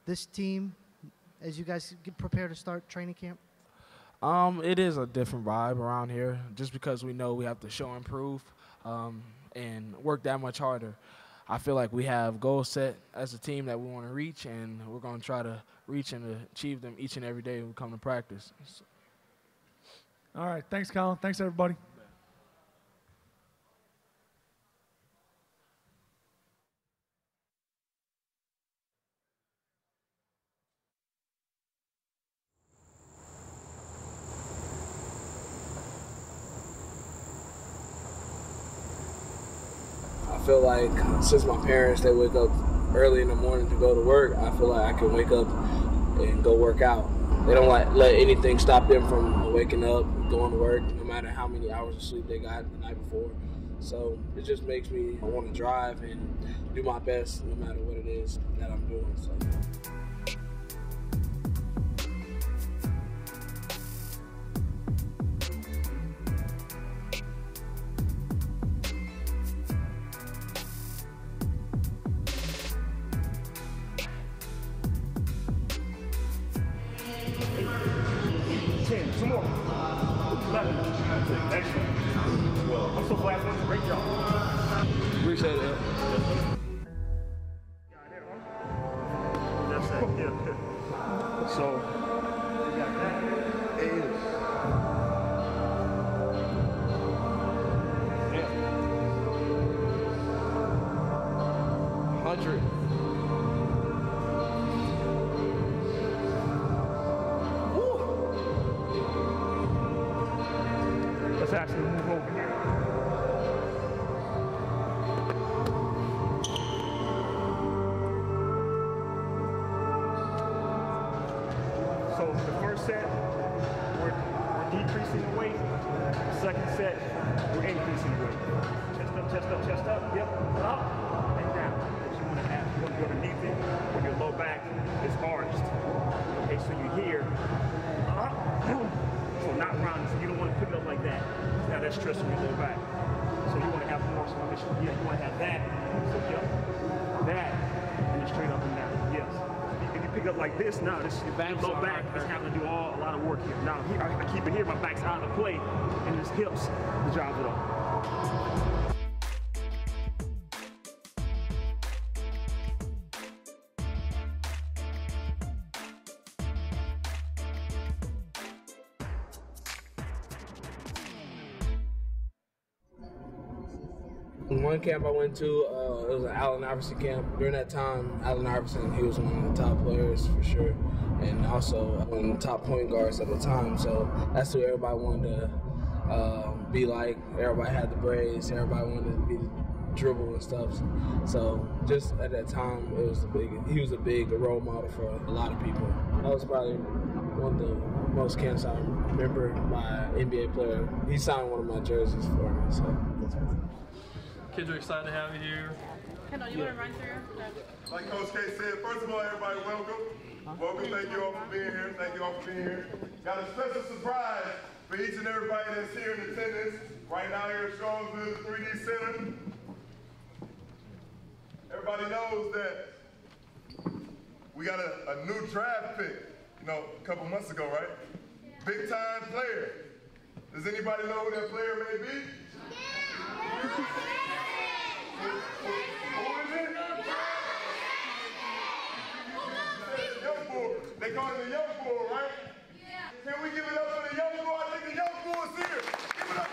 this team as you guys get prepared to start training camp? It is a different vibe around here, just because we know we have to show and prove and work that much harder. I feel like we have goals set as a team that we want to reach, and we're going to try to reach and achieve them each and every day when we come to practice. All right. Thanks, Colin. Thanks, everybody. I feel like since my parents, they wake up early in the morning to go to work, I feel like I can wake up and go work out. They don't let anything stop them from waking up, going to work, no matter how many hours of sleep they got the night before. So it just makes me want to drive and do my best no matter what it is that I'm doing. So. Some more. 11. Excellent. I'm so glad for this. Great job. Appreciate it. That's it. Yeah. So, we got that. It is. Yeah. 100. Let's actually move over here. So the first set, we're decreasing the weight. The second set, we're increasing the weight. Chest up, chest up, chest up. Yep. Up and down. What you want to have, you want to go underneath it when your low back is arched. Okay, so you're here. Up. So not rounded, so you don't want to put it up like that. Now that's stress on your lower back. So you want to have more, yeah, you want to have that. So yep, that, and then straight up and down. Yes. If you pick up like this, now this your low back is having to do a lot of work here. Now here, I keep it here, my back's out of the play, and this hips, the drives it off. One camp I went to, it was an Allen Iverson camp. During that time, Allen Iverson, he was one of the top players for sure. and also one of the top point guards at the time. So that's who everybody wanted to be like. Everybody had the braids. Everybody wanted to be the dribble and stuff. So just at that time, he was a big role model for a lot of people. That was probably one of the most camps I remember by an NBA player. He signed one of my jerseys for me. So kids are excited to have you here. Kendall, you want to run through? Like Coach K said, first of all, everybody, welcome. Welcome. Thank you all for being here. Thank you all for being here. Got a special surprise for each and everybody that's here in attendance right now here at Strongsville 3D Center. Everybody knows that we got a new draft pick, a couple months ago, right? Big time player. Does anybody know who that player may be? Who is it? Young Bull. They call him the Young Bull, right? Can we give it up for the Young Bull? I think the Young Bull is here. Give it up.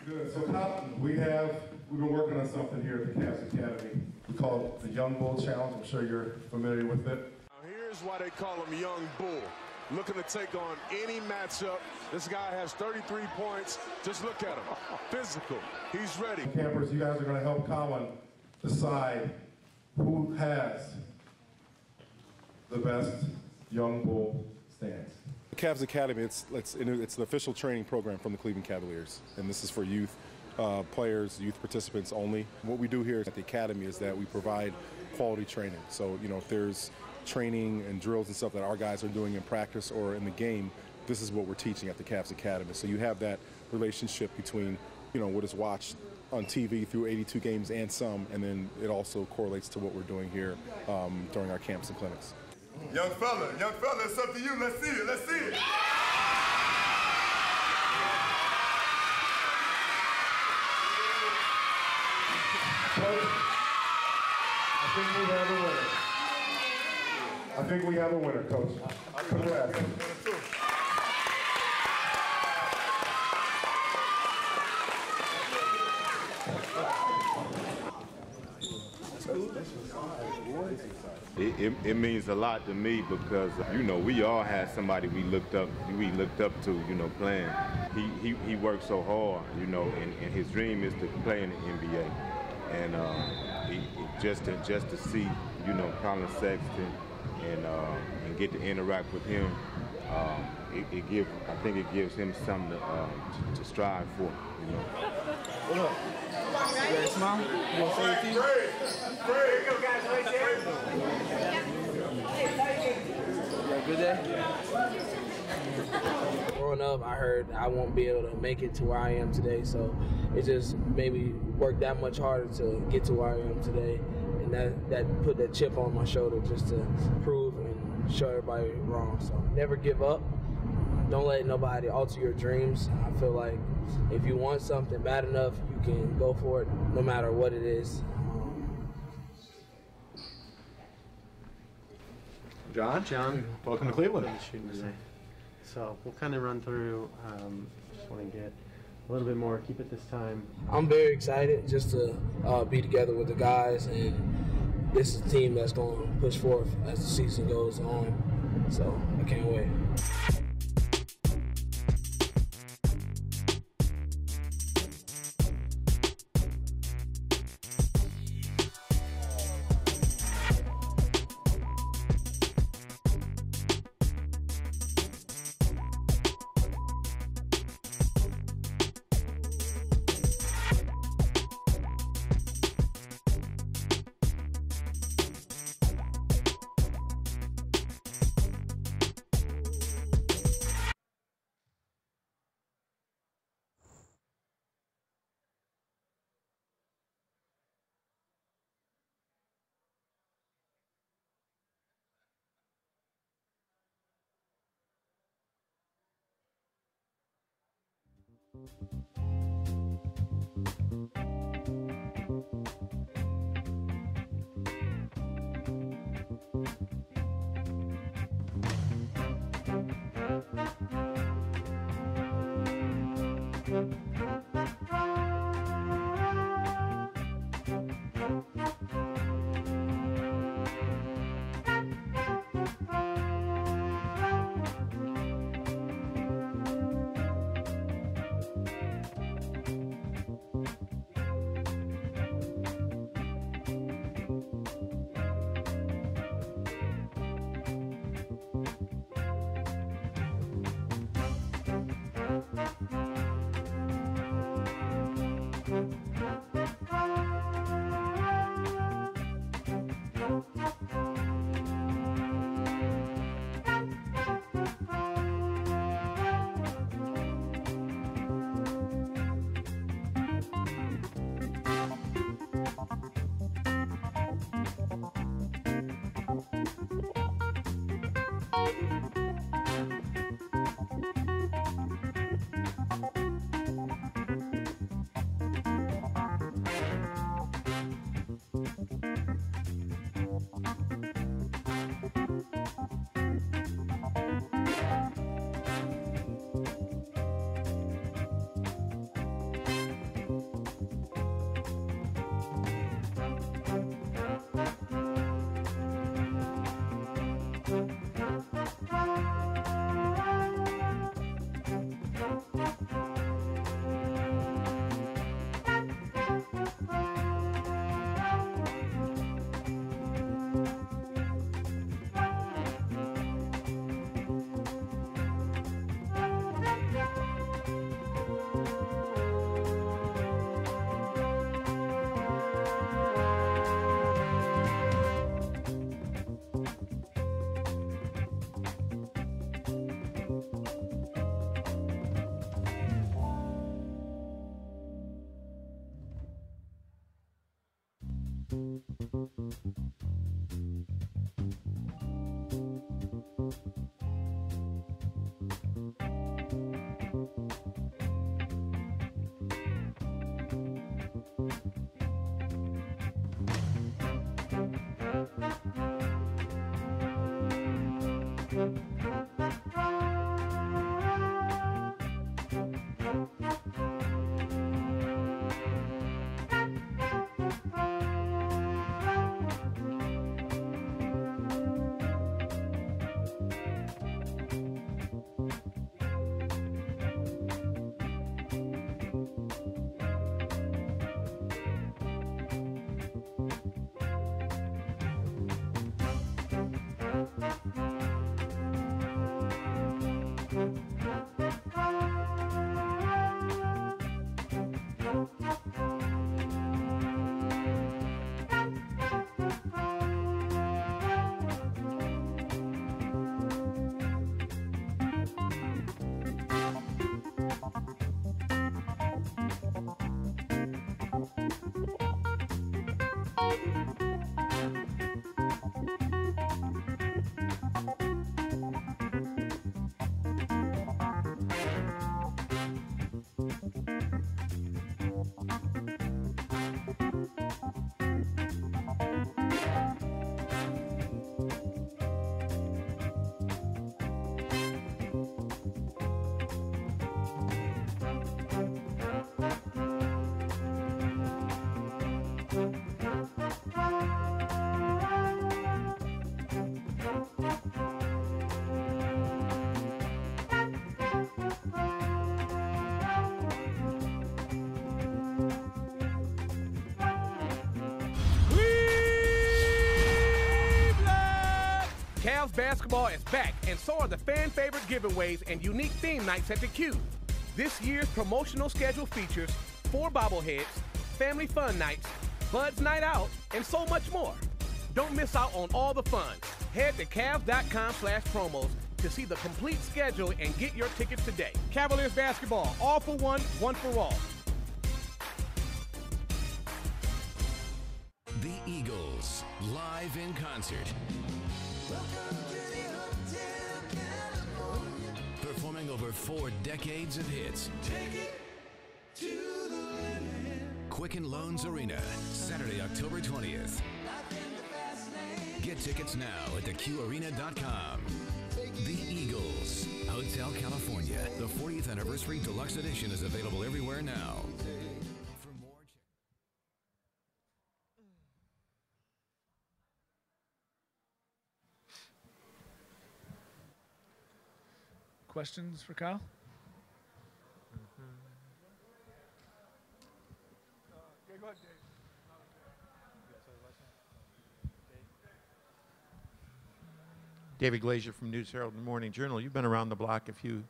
Good. So we've been working on something here at the Cavs Academy. We call it the Young Bull Challenge. I'm sure you're familiar with it. Now here's why they call him Young Bull. Looking to take on any matchup. This guy has 33 points. Just look at him. Physical. He's ready. Campers, you guys are going to help Colin decide who has the best Young Bull stance. The Cavs Academy, it's an official training program from the Cleveland Cavaliers, and this is for youth players, youth participants only. What we do here at the Academy is that we provide quality training. So, if there's training and drills and stuff that our guys are doing in practice or in the game, this is what we're teaching at the Cavs Academy. So you have that relationship between, what is watched on TV through 82 games and some, and then it also correlates to what we're doing here during our camps and clinics. Young fella, it's up to you. Let's see it, let's see it. I think we have a winner, Coach. Congrats. It means a lot to me because we all had somebody we looked up to playing. He worked so hard, and his dream is to play in the NBA. And just to see Colin Sexton and get to interact with him, I think it gives him something to strive for. What up? You ready to smile? You want to say your team? Here you go, guys. Right there. You had a good day? Growing up, I heard I won't be able to make it to where I am today, so it just made me work that much harder to get to where I am today, and that put that chip on my shoulder just to prove and show everybody wrong. So never give up. Don't let nobody alter your dreams. I feel like if you want something bad enough, you can go for it, no matter what it is. John, welcome to Cleveland. So we'll kind of run through, just want to get a little bit more, keep it this time. I'm very excited just to be together with the guys, and this is a team that's going to push forth as the season goes on. So I can't wait. Cavs basketball is back, and so are the fan-favorite giveaways and unique theme nights at the Cube. This year's promotional schedule features 4 bobbleheads, family fun nights, Bud's Night Out, and so much more. Don't miss out on all the fun. Head to Cavs.com/promos to see the complete schedule and get your tickets today. Cavaliers basketball, all for one for all. The Eagles, live in concert. Performing over 4 decades of hits. Take it to the limit. Quicken Loans Arena, Saturday, October 20th. Get tickets now at theqarena.com. The Eagles, Hotel California. The 40th Anniversary Deluxe Edition is available everywhere now. Questions for Kyle? Go ahead, Dave. David Glazier from News Herald and Morning Journal. You've been around the block a few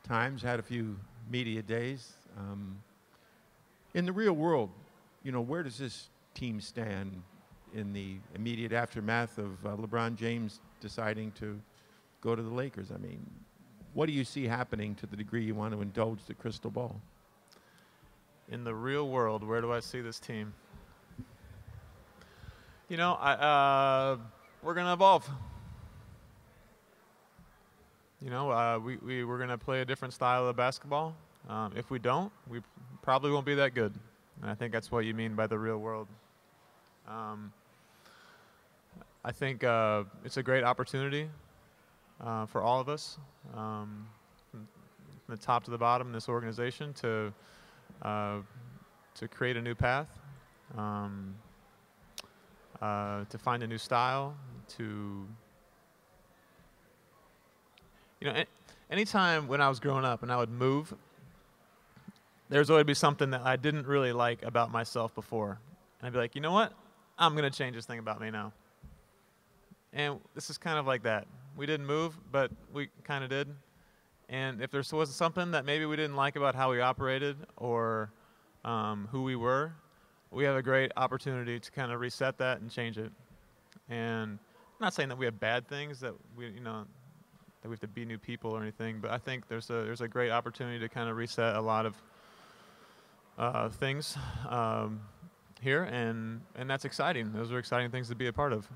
times, had a few media days. In the real world, you know, where does this team stand in the immediate aftermath of LeBron James deciding to go to the Lakers. I mean, what do you see happening to the degree you want to indulge the crystal ball? In the real world, where do I see this team? You know, we're going to evolve. You know, we're going to play a different style of basketball. If we don't, we probably won't be that good. And I think that's what you mean by the real world. I think it's a great opportunity for all of us, from the top to the bottom in this organization, to create a new path, to find a new style, anytime when I was growing up and I would move, there's always be something that I didn't really like about myself before. And I'd be like, you know what? I'm going to change this thing about me now. And this is kind of like that. We didn't move, but we kind of did. And if there was something that maybe we didn't like about how we operated or who we were, we have a great opportunity to kind of reset that and change it. And I'm not saying that we have bad things, that we have to be new people or anything, but I think there's a great opportunity to kind of reset a lot of things here, and that's exciting. Those are exciting things to be a part of.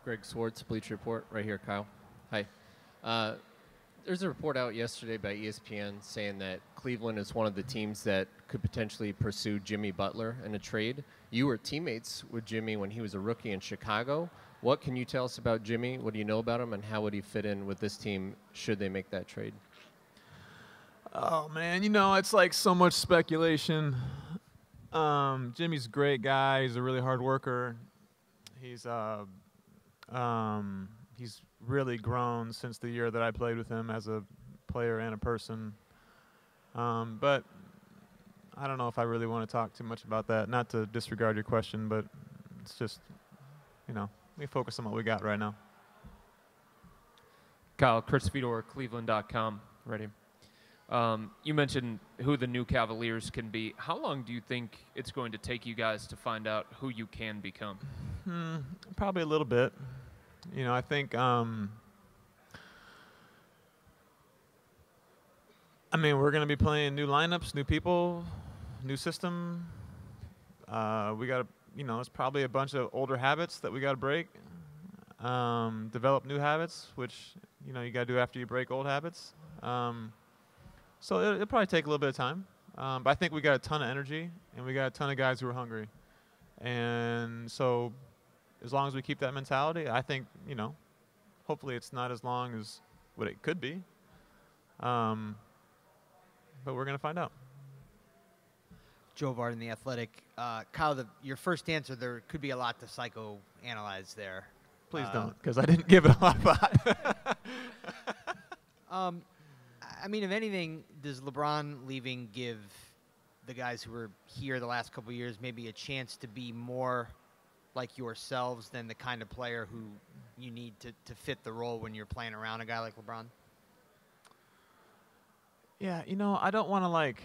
Greg Swartz, Bleacher Report, right here, Kyle. Hi. There's a report out yesterday by ESPN saying that Cleveland is one of the teams that could potentially pursue Jimmy Butler in a trade. You were teammates with Jimmy when he was a rookie in Chicago. What can you tell us about Jimmy? What do you know about him, and how would he fit in with this team should they make that trade? Oh, man, it's like so much speculation. Jimmy's a great guy. He's a really hard worker. He's really grown since the year that I played with him as a player and a person. But I don't know if I really want to talk too much about that. Not to disregard your question, but it's just, we focus on what we got right now. Kyle, Chris Fedor, Cleveland.com. Ready. You mentioned who the new Cavaliers can be. How long do you think it's going to take you guys to find out who you can become? Probably a little bit. I think, we're going to be playing new lineups, new people, new system. We got to, it's probably a bunch of older habits that we got to break. Develop new habits, which, you got to do after you break old habits. So it'll probably take a little bit of time. But I think we got a ton of energy, and we got a ton of guys who are hungry. And so as long as we keep that mentality, I think, hopefully it's not as long as what it could be. But we're going to find out. Joe Vard in The Athletic. Kyle, your first answer, there could be a lot to psychoanalyze there. Please don't, because I didn't give it a lot of thought. If anything, does LeBron leaving give the guys who were here the last couple of years maybe a chance to be more like yourselves than the kind of player who you need to fit the role when you're playing around a guy like LeBron? Yeah, I don't want to like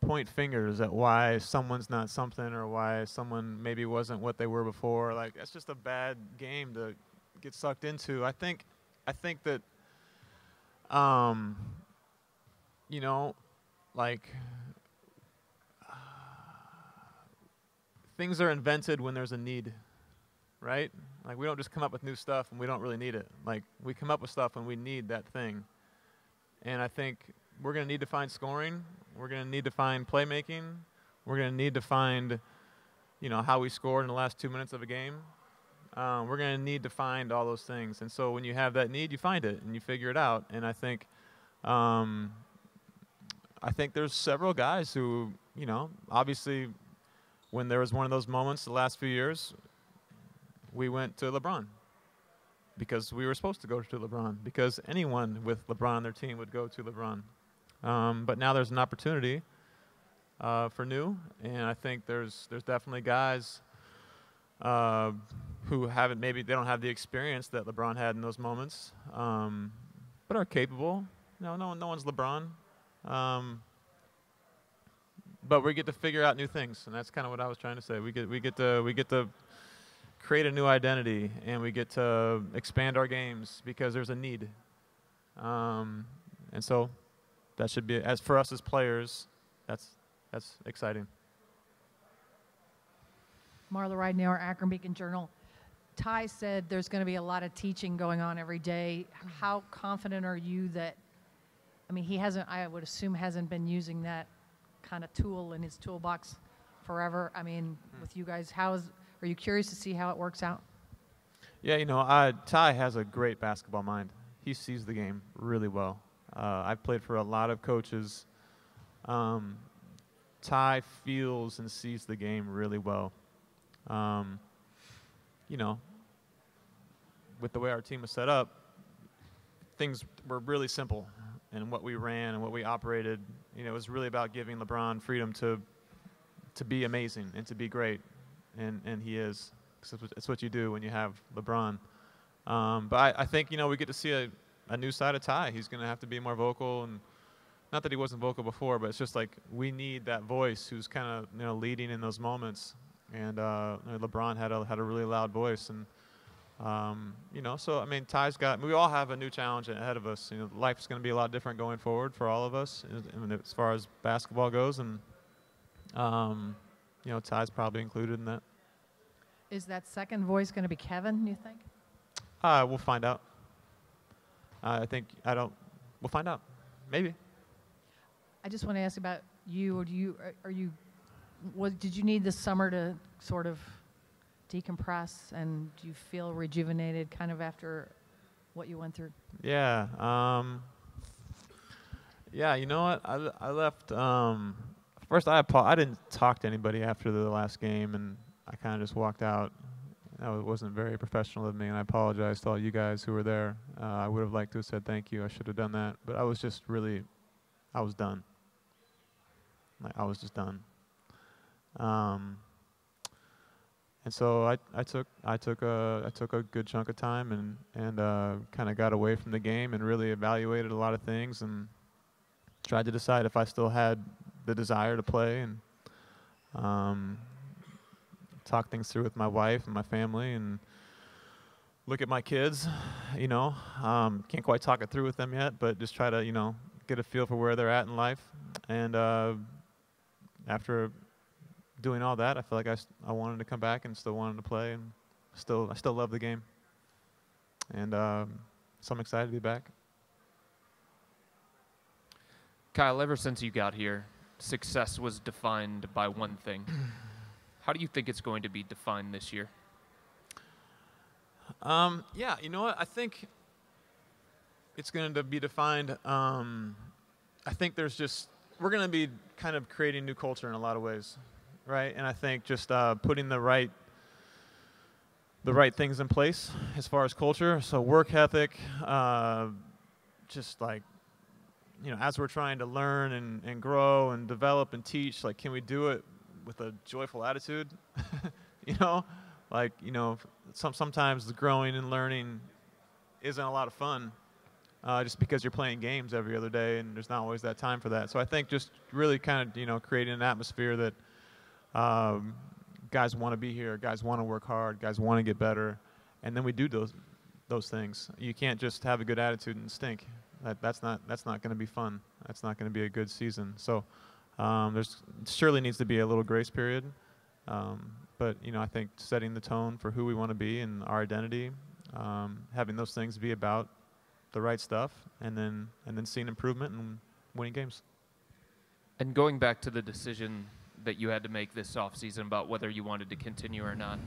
point fingers at why someone's not something or why someone maybe wasn't what they were before. Like, that's just a bad game to get sucked into. I think that things are invented when there's a need, right? Like, we don't just come up with new stuff and we don't really need it. Like, we come up with stuff when we need that thing. And I think we're going to need to find scoring. We're going to need to find playmaking. We're going to need to find, how we scored in the last 2 minutes of a game. We're going to need to find all those things. And so when you have that need, you find it and you figure it out. And I think there's several guys who, obviously when there was one of those moments the last few years, we went to LeBron because we were supposed to go to LeBron, because anyone with LeBron on their team would go to LeBron. But now there's an opportunity for new, and I think there's definitely guys who haven't, maybe they don't have the experience that LeBron had in those moments, but are capable. No one's LeBron. but we get to figure out new things, and that's kind of what I was trying to say. We get to create a new identity, and we get to expand our games because there's a need. And so that should be, as for us as players, that's exciting. Marla Ridenour, Akron Beacon Journal. Ty said there's going to be a lot of teaching going on every day. How confident are you that, I mean, he hasn't, I would assume, hasn't been using that kind of tool in his toolbox forever. I mean, with you guys, are you curious to see how it works out? Yeah, you know, Ty has a great basketball mind. He sees the game really well. I've played for a lot of coaches. Ty feels and sees the game really well. You know, with the way our team was set up, things were really simple. And what we ran and what we operated, you know, it was really about giving LeBron freedom to be amazing and to be great. And he is. It's what you do when you have LeBron. But I think, you know, we get to see a new side of Ty. He's going to have to be more vocal, and not that he wasn't vocal before, but it's just like we need that voice who's kind of, you know, leading in those moments. And LeBron had a really loud voice, and you know, so I mean, Ty's got. We all have a new challenge ahead of us. You know, life's going to be a lot different going forward for all of us, as far as basketball goes, and you know, Ty's probably included in that. Is that second voice going to be Kevin, you think? We'll find out. We'll find out. Maybe. I just want to ask about you. Or did you need this summer to sort of decompress, and do you feel rejuvenated kind of after what you went through? Yeah. Yeah, you know what? I left. First, I didn't talk to anybody after the last game, and I kind of just walked out. That wasn't very professional of me, and I apologize to all you guys who were there. I would have liked to have said thank you. I should have done that, but I was just really, I was done. I was just done. And so I took a good chunk of time and kind of got away from the game and really evaluated a lot of things and tried to decide if I still had the desire to play, and talk things through with my wife and my family and look at my kids. You know, can't quite talk it through with them yet, but just try to, you know, get a feel for where they're at in life. And after doing all that, I feel like I wanted to come back and still wanted to play, and I still love the game. And so I'm excited to be back. Kyle, ever since you got here, success was defined by one thing. How do you think it's going to be defined this year? Yeah, you know what? I think it's going to be defined. I think we're going to be kind of creating new culture in a lot of ways, right? And I think just putting the right things in place as far as culture. So work ethic, just like, you know, as we're trying to learn and grow and develop and teach, like, can we do it with a joyful attitude? You know, like, you know, sometimes the growing and learning isn't a lot of fun, just because you're playing games every other day and there's not always that time for that. So I think just really kind of, you know, creating an atmosphere that guys want to be here, guys want to work hard, guys want to get better, and then we do those things. You can't just have a good attitude and stink. That's not going to be fun. That's not going to be a good season. So there's surely needs to be a little grace period. But, you know, I think setting the tone for who we want to be and our identity, having those things be about the right stuff, and then seeing improvement and winning games. And going back to the decision that you had to make this offseason about whether you wanted to continue or not,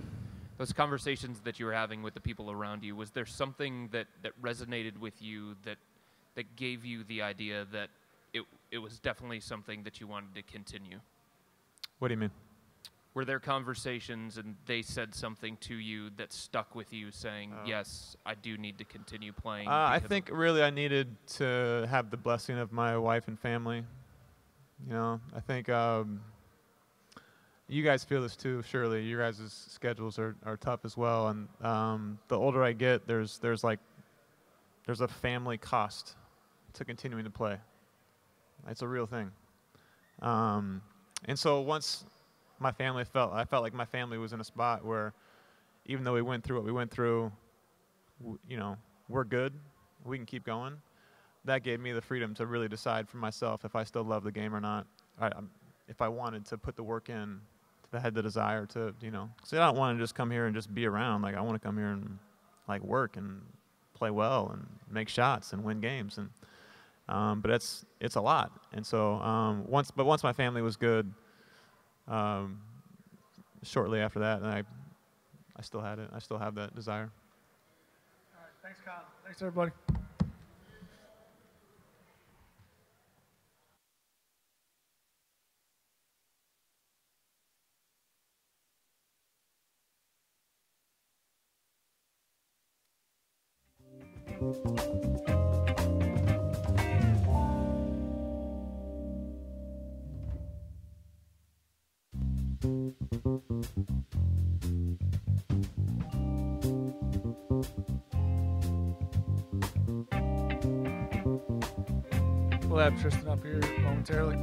those conversations that you were having with the people around you, was there something that resonated with you that gave you the idea that it was definitely something that you wanted to continue? What do you mean? Were there conversations and they said something to you that stuck with you, saying, yes, I do need to continue playing? I think really I needed to have the blessing of my wife and family. You know, I think you guys feel this too, surely. Your guys' schedules are tough as well. And the older I get, there's a family cost to continuing to play. It's a real thing. And so once I felt like my family was in a spot where even though we went through what we went through, you know, we're good, we can keep going. That gave me the freedom to really decide for myself if I still love the game or not. If I wanted to put the work in, if I had the desire to, you know, because I don't want to just come here and just be around. Like, I want to come here and, like, work and play well and make shots and win games. And but it's a lot. And so once my family was good, shortly after that, and I still had it. I still have that desire. All right, thanks, Kyle. Thanks, everybody. We'll have Tristan up here momentarily.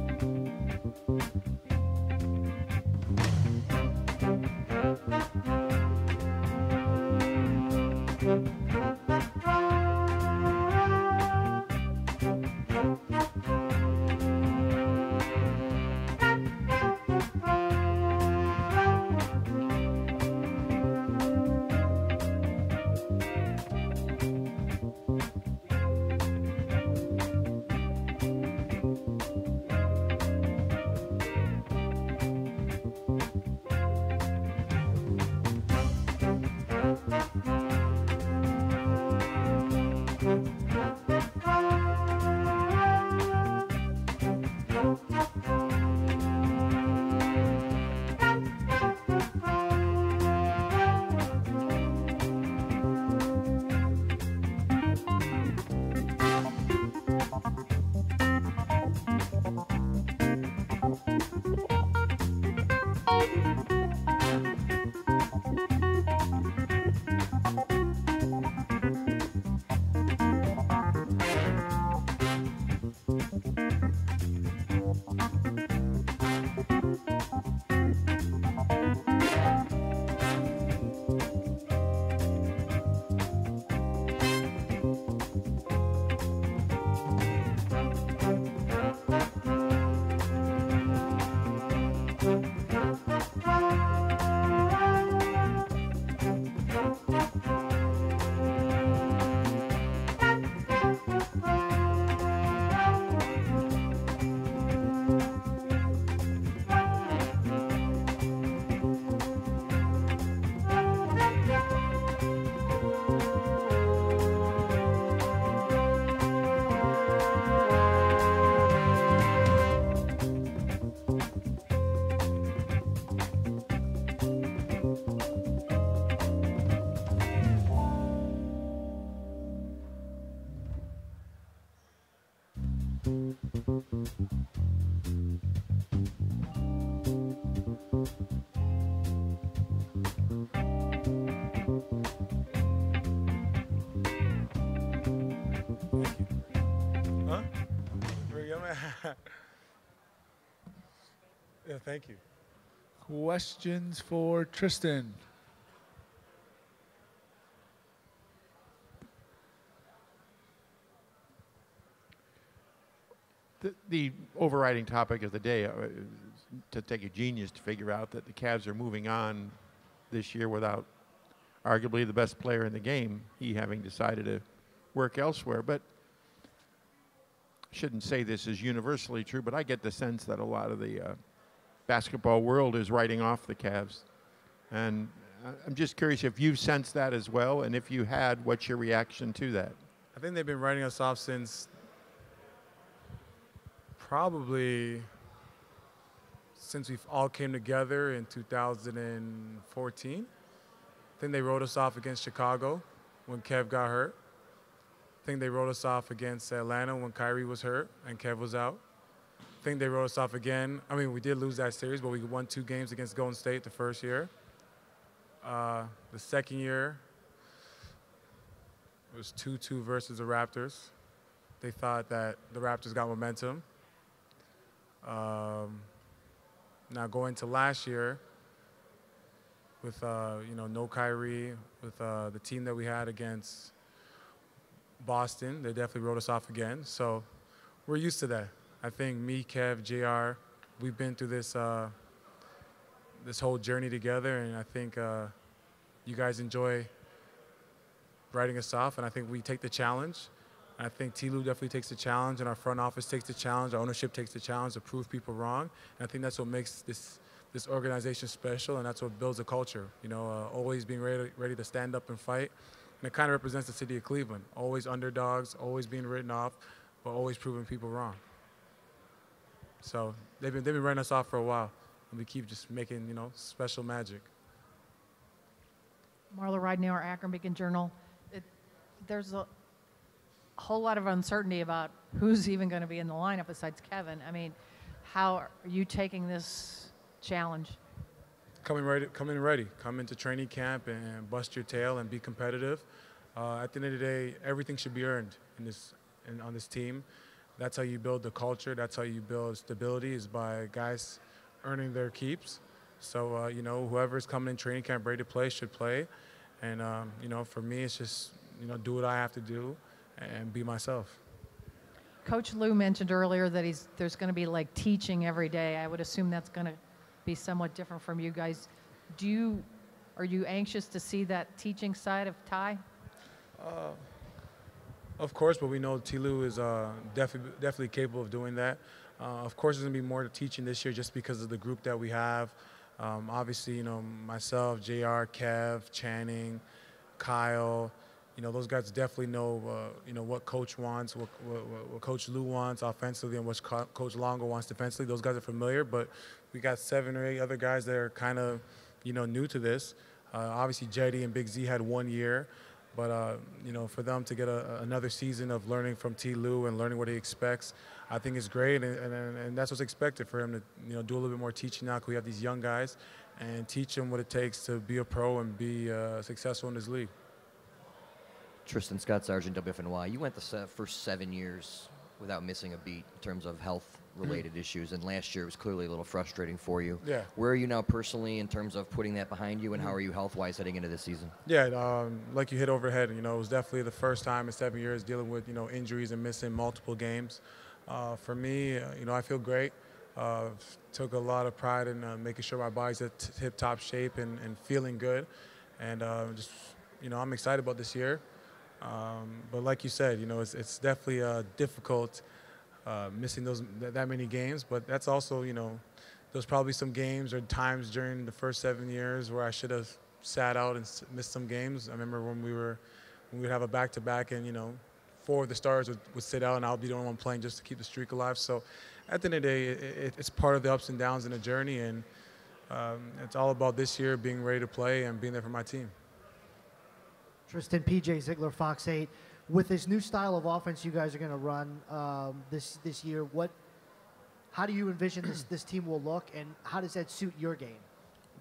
Huh? There we go, man. Yeah, thank you. Questions for Tristan? The overriding topic of the day, to take a genius to figure out that the Cavs are moving on this year without arguably the best player in the game, he having decided to work elsewhere. But I shouldn't say this is universally true, but I get the sense that a lot of the basketball world is writing off the Cavs. And I'm just curious if you've sensed that as well, and if you had, what's your reaction to that? I think they've been writing us off since probably since we all came together in 2014. I think they wrote us off against Chicago when Kev got hurt. I think they wrote us off against Atlanta when Kyrie was hurt and Kev was out. I think they wrote us off again. I mean, we did lose that series, but we won 2 games against Golden State the first year. The second year, it was 2-2 versus the Raptors. They thought that the Raptors got momentum. Now going to last year with no Kyrie, with the team that we had against Boston, they definitely wrote us off again. So we're used to that. I think me, Kev, JR, we've been through this this whole journey together, and I think you guys enjoy writing us off, and I think we take the challenge. I think T. Lue definitely takes the challenge, and our front office takes the challenge, our ownership takes the challenge to prove people wrong. And I think that's what makes this organization special, and that's what builds a culture. Always being ready to stand up and fight. And it kind of represents the city of Cleveland. Always underdogs, always being written off, but always proving people wrong. So they've been writing us off for a while, and we keep just making special magic. Marla Ridenour, Akron Beacon Journal. There's a whole lot of uncertainty about who's even going to be in the lineup besides Kevin. I mean, how are you taking this challenge? Come in ready. Come into training camp and bust your tail and be competitive. At the end of the day, everything should be earned on this team. That's how you build the culture. That's how you build stability, is by guys earning their keeps. So, whoever's coming in training camp ready to play should play. And, for me, it's just, do what I have to do and be myself. Coach Lue mentioned earlier that there's going to be like teaching every day. I would assume that's going to be somewhat different from you guys. Are you anxious to see that teaching side of Ty? Of course, but we know T. Lue is definitely capable of doing that. Of course, there's going to be more teaching this year just because of the group that we have. Obviously, myself, JR, Kev, Channing, Kyle, those guys definitely know, what Coach wants, what Coach Lue wants offensively, and what Coach Longo wants defensively. Those guys are familiar, but we got 7 or 8 other guys that are kind of, new to this. Obviously, Jetty and Big Z had 1 year, but, for them to get another season of learning from T. Lue and learning what he expects, I think it's great, and that's what's expected for him to, do a little bit more teaching now, because we have these young guys, and teach them what it takes to be a pro and be successful in this league. Tristan Scott, Sergeant WFNY. You went the first 7 years without missing a beat in terms of health-related issues, and last year was clearly a little frustrating for you. Yeah. Where are you now personally in terms of putting that behind you, and how are you health-wise heading into this season? Yeah, like you hit overhead, it was definitely the first time in 7 years dealing with, injuries and missing multiple games. For me, I feel great. Took a lot of pride in making sure my body's at tip-top shape and feeling good. And I'm excited about this year. But like you said, it's definitely difficult missing that many games. But that's also, there's probably some games or times during the first 7 years where I should have sat out and missed some games. I remember when we'd have a back-to-back and, 4 of the stars would sit out and I'll be the only one playing just to keep the streak alive. So at the end of the day, it's part of the ups and downs in the journey, and it's all about this year being ready to play and being there for my team. Tristan, PJ Ziegler, Fox 8. With this new style of offense you guys are going to run this year, how do you envision this team will look, and how does that suit your game?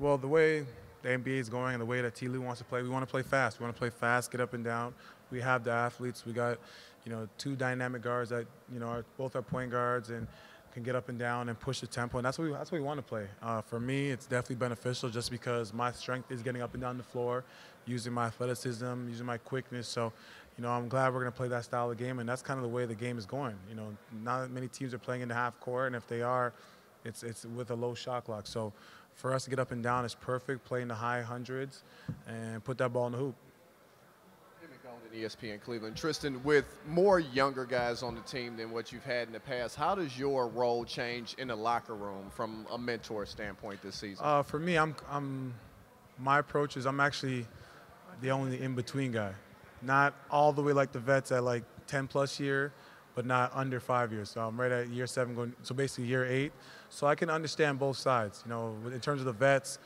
Well, the way the NBA is going and the way that T. Lue wants to play, we want to play fast. We want to play fast, get up and down. We have the athletes. We got, 2 dynamic guards that, both are point guards and can get up and down and push the tempo, and that's what we want to play. For me, it's definitely beneficial just because my strength is getting up and down the floor, using my athleticism, using my quickness. So, I'm glad we're going to play that style of game, and that's kind of the way the game is going. Not many teams are playing in the half court, and if they are, it's with a low shot clock. So for us to get up and down is perfect, play in the high hundreds, and put that ball in the hoop. ESPN Cleveland. Tristan, with more younger guys on the team than what you've had in the past, how does your role change in the locker room from a mentor standpoint this season? For me, my approach is I'm actually the only in-between guy. Not all the way like the vets at like 10-plus year, but not under 5 years. So I'm right at year 7, so basically year 8. So I can understand both sides. In terms of the vets,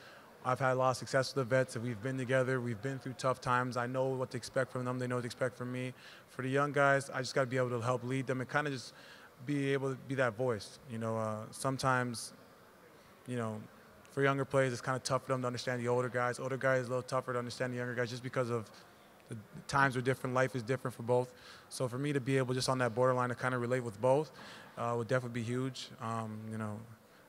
I've had a lot of success with the vets. We've been together. We've been through tough times. I know what to expect from them. They know what to expect from me. For the young guys, I just got to be able to help lead them and kind of just be able to be that voice. Sometimes, for younger players, it's kind of tough for them to understand the older guys. Older guys, a little tougher to understand the younger guys just because of the times are different. Life is different for both. So for me to be able just on that borderline to kind of relate with both would definitely be huge.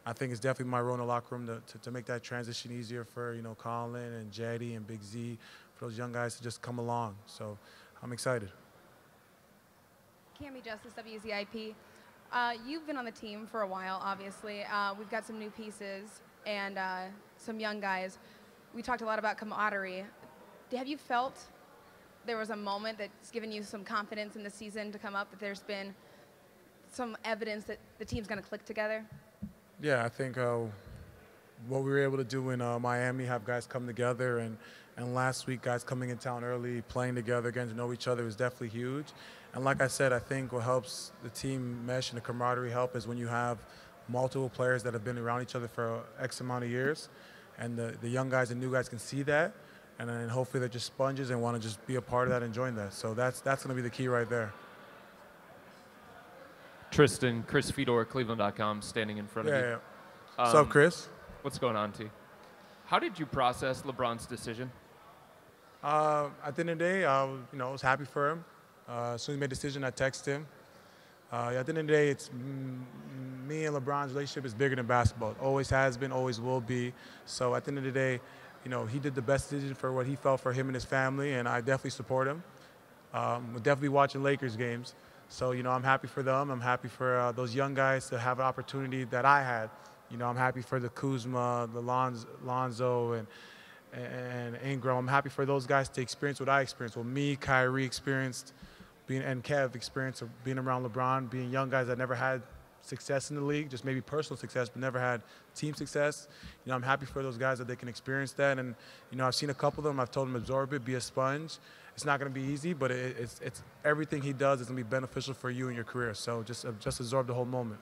I think it's definitely my role in the locker room to make that transition easier for, Colin and Jetty and Big Z, for those young guys to just come along. So I'm excited. Cami Justice, WZIP. You've been on the team for a while, obviously. We've got some new pieces and some young guys. We talked a lot about camaraderie. Have you felt there was a moment that's given you some confidence in the season to come up, that there's been some evidence that the team's going to click together? Yeah, I think what we were able to do in Miami, have guys come together, and last week guys coming in town early, playing together, getting to know each other was definitely huge. And like I said, I think what helps the team mesh and the camaraderie help is when you have multiple players that have been around each other for X amount of years, and the young guys and new guys can see that, and then hopefully they're just sponges and want to just be a part of that and join that. So that's going to be the key right there. Tristan, Chris Fedor, Cleveland.com, standing in front of you. Yeah. What's up, Chris? What's going on, T? How did you process LeBron's decision? At the end of the day, I was happy for him. As soon as he made the decision, I texted him. At the end of the day, it's me and LeBron's relationship is bigger than basketball. It always has been, always will be. So at the end of the day, he did the best decision for what he felt for him and his family, and I definitely support him. We'll definitely be watching Lakers games. So, I'm happy for them. I'm happy for those young guys to have an opportunity that I had. I'm happy for the Kuzma, the Lonzo, and Ingram. I'm happy for those guys to experience what I experienced, what me, Kyrie experienced, and Kev experienced of being around LeBron, being young guys that never had success in the league, just maybe personal success, but never had team success. I'm happy for those guys that they can experience that. And, I've seen a couple of them. I've told them absorb it, be a sponge. It's not going to be easy, but it's everything he does is going to be beneficial for you in your career. So just absorb the whole moment.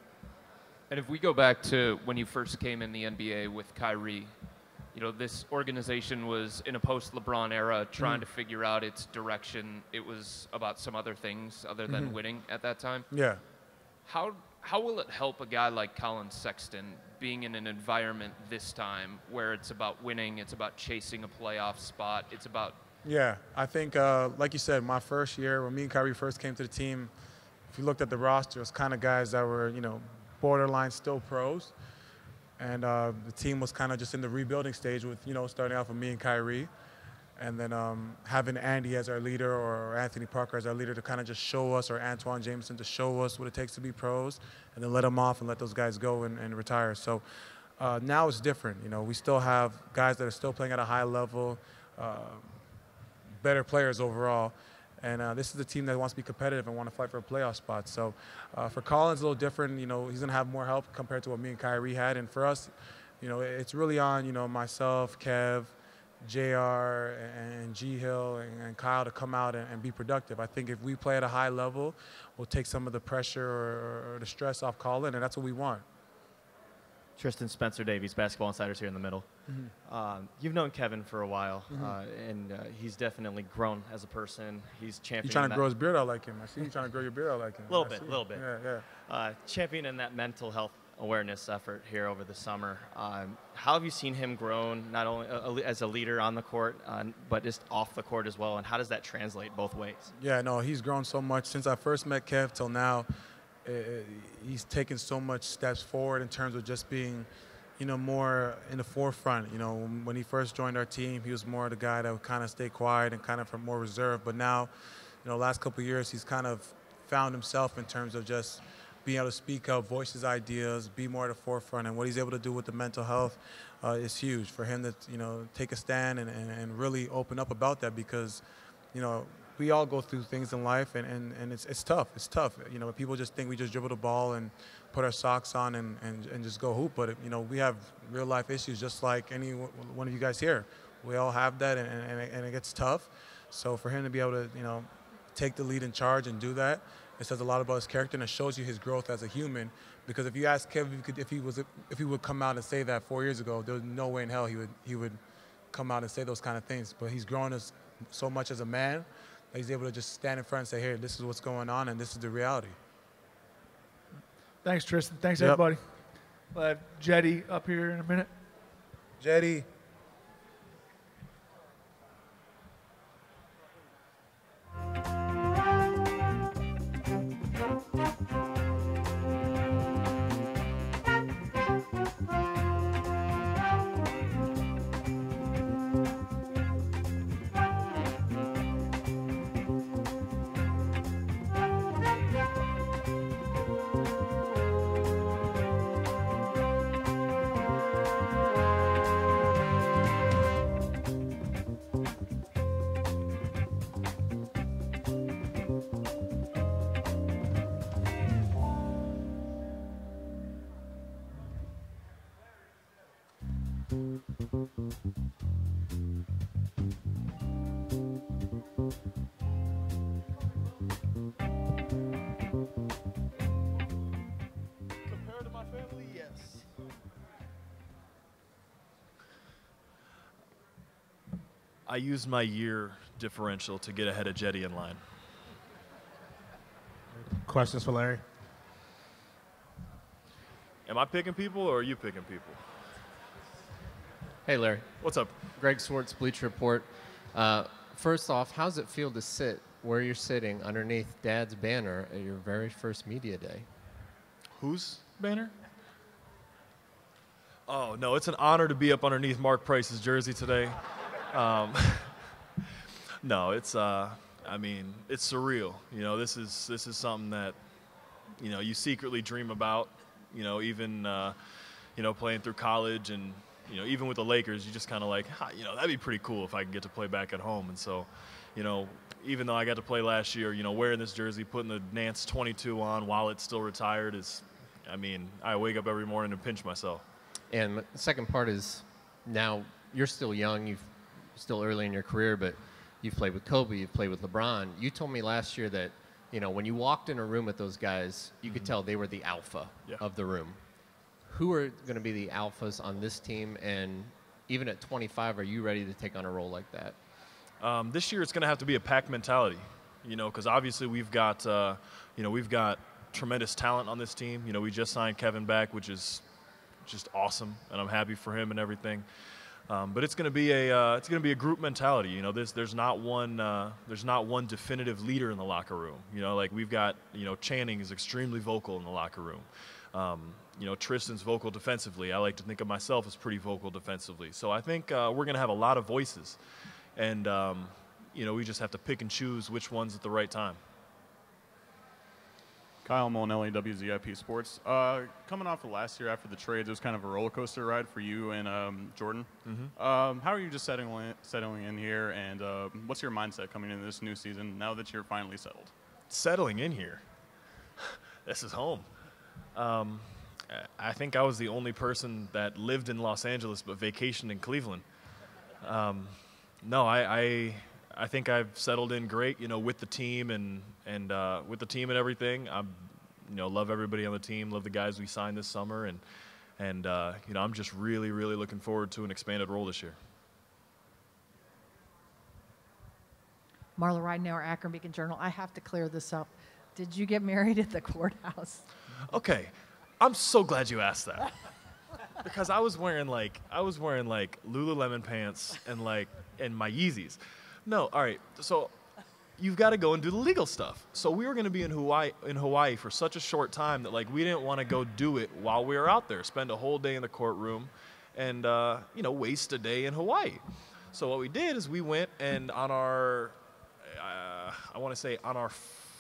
And if we go back to when you first came in the NBA with Kyrie, this organization was in a post-LeBron era trying to figure out its direction. It was about some other things other than winning at that time. Yeah. How will it help a guy like Colin Sexton being in an environment this time where it's about winning, it's about chasing a playoff spot, it's about... Yeah, I think, like you said, my first year, when me and Kyrie first came to the team, if you looked at the roster, it was kind of guys that were, borderline still pros. And the team was kind of just in the rebuilding stage with, starting off with me and Kyrie. And then having Andy as our leader or Anthony Parker as our leader to kind of just show us, or Antoine Jameson to show us what it takes to be pros, and then let them off and let those guys go and retire. So now it's different. We still have guys that are still playing at a high level, better players overall. And this is a team that wants to be competitive and want to fight for a playoff spot. So for Colin, it's a little different. He's going to have more help compared to what me and Kyrie had. And for us, it's really on, myself, Kev, JR, and G Hill, and Kyle to come out and be productive. I think if we play at a high level, we'll take some of the pressure or the stress off Colin, and that's what we want. Tristan, Spencer Davies, Basketball Insiders here in the middle. You've known Kevin for a while, and he's definitely grown as a person. He's championing. You're trying to grow his beard out like him. I see you trying to grow your beard out like him. A little bit. Yeah. Championing that mental health awareness effort here over the summer. How have you seen him grown, not only as a leader on the court, but just off the court as well, and how does that translate both ways? Yeah, no, he's grown so much since I first met Kev till now. He's taken so much steps forward in terms of just being, more in the forefront. When he first joined our team, he was more the guy that would kind of stay quiet and kind of more reserved. But now, last couple of years, he's kind of found himself in terms of just being able to speak up, voice his ideas, be more at the forefront. And what he's able to do with the mental health is huge for him to, take a stand and really open up about that, because, we all go through things in life, and it's tough. It's tough. People just think we just dribble the ball and put our socks on and just go hoop. But, we have real life issues just like any one of you guys here. We all have that, and it gets tough. So for him to be able to, take the lead in charge and do that, it says a lot about his character, and it shows you his growth as a human. Because if you ask Kevin if he would come out and say that 4 years ago, there's no way in hell he would come out and say those kind of things. But he's grown so much as a man, he's able to just stand in front and say, hey, this is what's going on, and this is the reality. Thanks, Tristan. Thanks, everybody. We'll have Jetty up here in a minute. Jetty. I used my year differential to get ahead of Jetty in line. Questions for Larry? Am I picking people or are you picking people? Hey, Larry. What's up? Greg Swartz, Bleacher Report. First off, how does it feel to sit where you're sitting underneath Dad's banner at your very first media day? Whose banner? Oh, no, it's an honor to be up underneath Mark Price's jersey today. No, it's, I mean, it's surreal. You know, this is something that, you know, you secretly dream about, you know, even, you know, playing through college and, you know, even with the Lakers, you just kind of like, you know, that'd be pretty cool if I could get to play back at home. And so, you know, even though I got to play last year, you know, wearing this jersey, putting the Nance 22 on while it's still retired is, I mean, I wake up every morning and pinch myself. And the second part is now you're still young, you're still early in your career, but you've played with Kobe, you've played with LeBron. You told me last year that, you know, when you walked in a room with those guys, you could tell they were the alpha of the room. Who are going to be the alphas on this team? And even at 25, are you ready to take on a role like that? This year it's going to have to be a pack mentality, you know, because obviously we've got, you know, we've got tremendous talent on this team. You know, we just signed Kevin back, which is just awesome, and I'm happy for him and everything. But it's going to be a group mentality. You know, there's not one definitive leader in the locker room. You know, like we've got, you know, Channing is extremely vocal in the locker room. You know, Tristan's vocal defensively. I like to think of myself as pretty vocal defensively. So I think we're going to have a lot of voices, and you know, we just have to pick and choose which ones at the right time. Kyle Molinelli, WZIP Sports. Coming off of last year after the trades, it was kind of a roller coaster ride for you and Jordan. How are you just settling in here, and what's your mindset coming into this new season now that you're finally settled? Settling in here. This is home. I think I was the only person that lived in Los Angeles but vacationed in Cleveland. No, I think I've settled in great, you know, with the team and with the team and everything. I, you know, love everybody on the team, love the guys we signed this summer, and you know, I'm just really, really looking forward to an expanded role this year. Marla Ridenour, Akron Beacon Journal. I have to clear this up. Did you get married at the courthouse? Okay, I'm so glad you asked that. Because I was wearing like Lululemon pants and my Yeezys. No, all right. So you've got to go and do the legal stuff. So we were going to be in Hawaii for such a short time that like we didn't want to go do it while we were out there. Spend a whole day in the courtroom, and you know, waste a day in Hawaii. So what we did is we went, and on our I want to say on our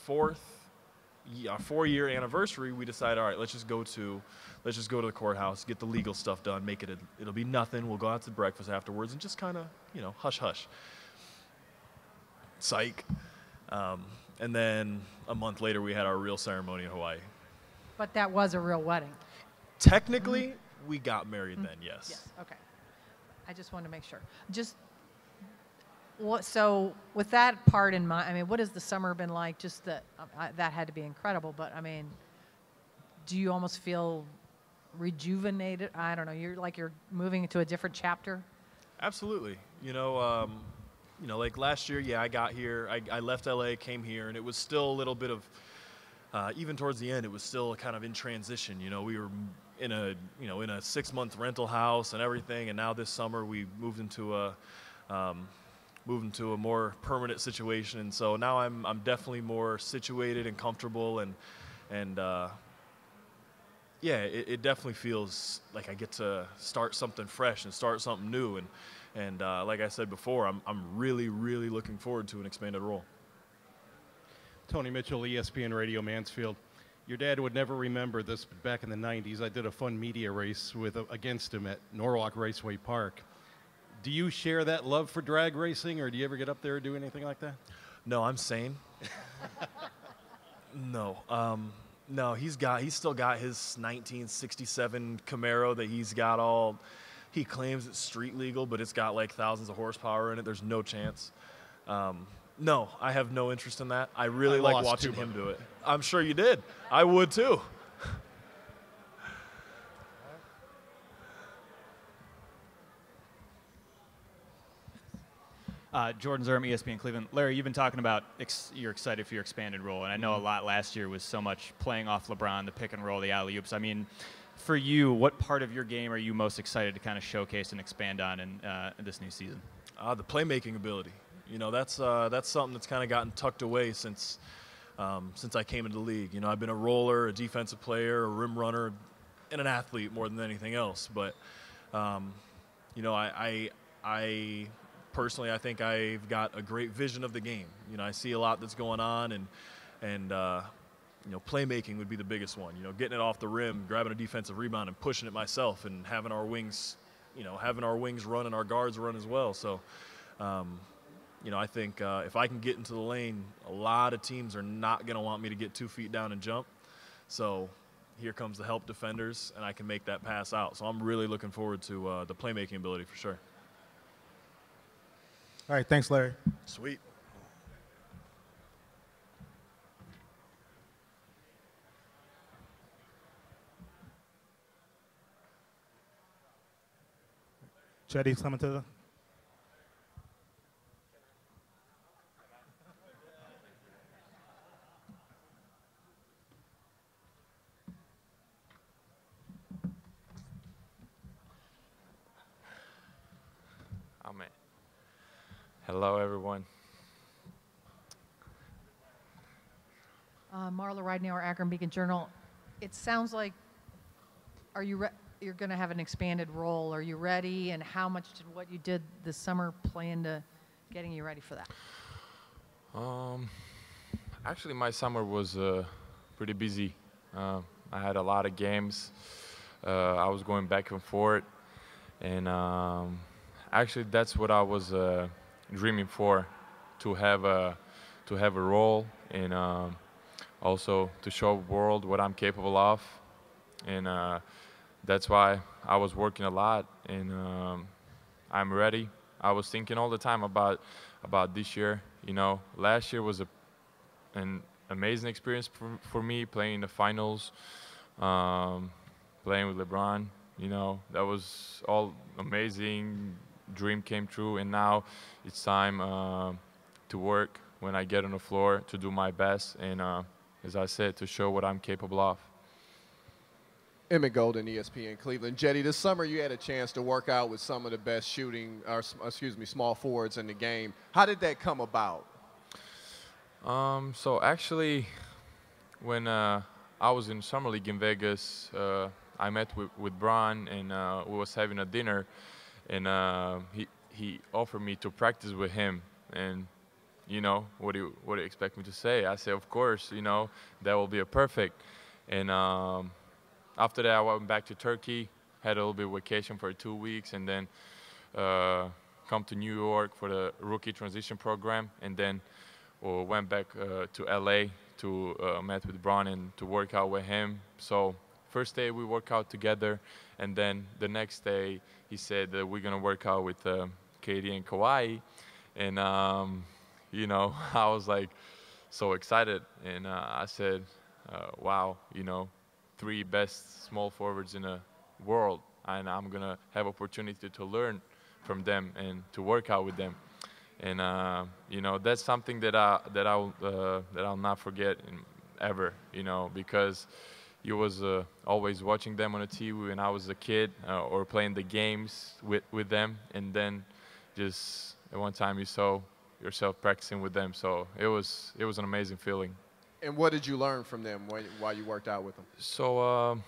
4-year anniversary, we decided, all right, let's just go to the courthouse, get the legal stuff done, it'll be nothing. We'll go out to breakfast afterwards and just kind of, you know, hush hush. Psych. And then a month later, we had our real ceremony in Hawaii. But that was a real wedding. Technically, we got married then, yes. Yes, okay. I just wanted to make sure. So with that part in mind, I mean, what has the summer been like? Just that had to be incredible, but I mean, do you almost feel rejuvenated? I don't know. You're moving into a different chapter. Absolutely. You know, like last year, yeah, I got here. I left LA, came here, and it was still a little bit of, even towards the end, it was still kind of in transition. You know, we were in a 6-month rental house and everything, and now this summer we moved into a more permanent situation, and so now I'm definitely more situated and comfortable, and yeah, it definitely feels like I get to start something fresh and start something new, and like I said before, I'm really, really looking forward to an expanded role. Tony Mitchell, ESPN Radio Mansfield. Your dad would never remember this, but back in the 90s, I did a fun media race against him at Norwalk Raceway Park. Do you share that love for drag racing, or do you ever get up there or do anything like that? No, I'm sane. No. No, he's still got his 1967 Camaro that he claims it's street legal, but it's got like thousands of horsepower in it. There's no chance. No, I have no interest in that. I really like watching him do it. I'm sure you did. I would too. Jordan Zerm, ESPN Cleveland. Larry, you've been talking about you're excited for your expanded role, and I know a lot last year was so much playing off LeBron, the pick and roll, the alley-oops. I mean, for you, what part of your game are you most excited to kind of showcase and expand on in this new season? The playmaking ability. You know, that's something that's kind of gotten tucked away since I came into the league. You know, I've been a roller, a defensive player, a rim runner, and an athlete more than anything else. But, you know, I personally, I think I've got a great vision of the game. You know, I see a lot that's going on, and you know, playmaking would be the biggest one. You know, getting it off the rim, grabbing a defensive rebound, and pushing it myself, and having our wings, you know, run and our guards run as well. So, you know, I think if I can get into the lane, a lot of teams are not going to want me to get 2 feet down and jump. So here comes the help defenders, and I can make that pass out. So I'm really looking forward to the playmaking ability for sure. All right, thanks, Larry. Sweet. Chetty's coming to the. Oh, man. Hello, everyone. Marla Ridenour, Akron Beacon Journal. It sounds like, you're going to have an expanded role. Are you ready? And how much did what you did this summer play into getting you ready for that? Actually, my summer was pretty busy. I had a lot of games. I was going back and forth, and actually, that's what I was dreaming for, to have a role, and also to show the world what I'm capable of, and that's why I was working a lot, and I'm ready. I was thinking all the time about this year. You know, last year was an amazing experience for me, playing in the finals, playing with LeBron. You know, that was all amazing. Dream came true, and now it's time to work when I get on the floor, to do my best, and as I said, to show what I'm capable of. Emmett Golden, ESPN Cleveland. Jetty, this summer you had a chance to work out with some of the best small forwards in the game. How did that come about? So actually, when I was in Summer League in Vegas, I met with Bron, and we was having a dinner, and he offered me to practice with him. And you know, what do you expect me to say? I said, of course, you know, that will be a perfect. And after that, I went back to Turkey, had a little bit of vacation for 2 weeks, and then come to New York for the rookie transition program, and then went back to LA to meet with Bron and to work out with him. So first day we work out together, and then the next day he said that we're gonna work out with KD and Kawhi, and you know, I was like so excited, and I said, wow, you know, 3 best small forwards in the world, and I'm gonna have opportunity to learn from them and to work out with them, and you know, that's something that I'll not forget ever, you know, because you was always watching them on the TV when I was a kid, or playing the games with them, and then just at one time you saw yourself practicing with them, so it was an amazing feeling. And what did you learn from them while you worked out with them? So,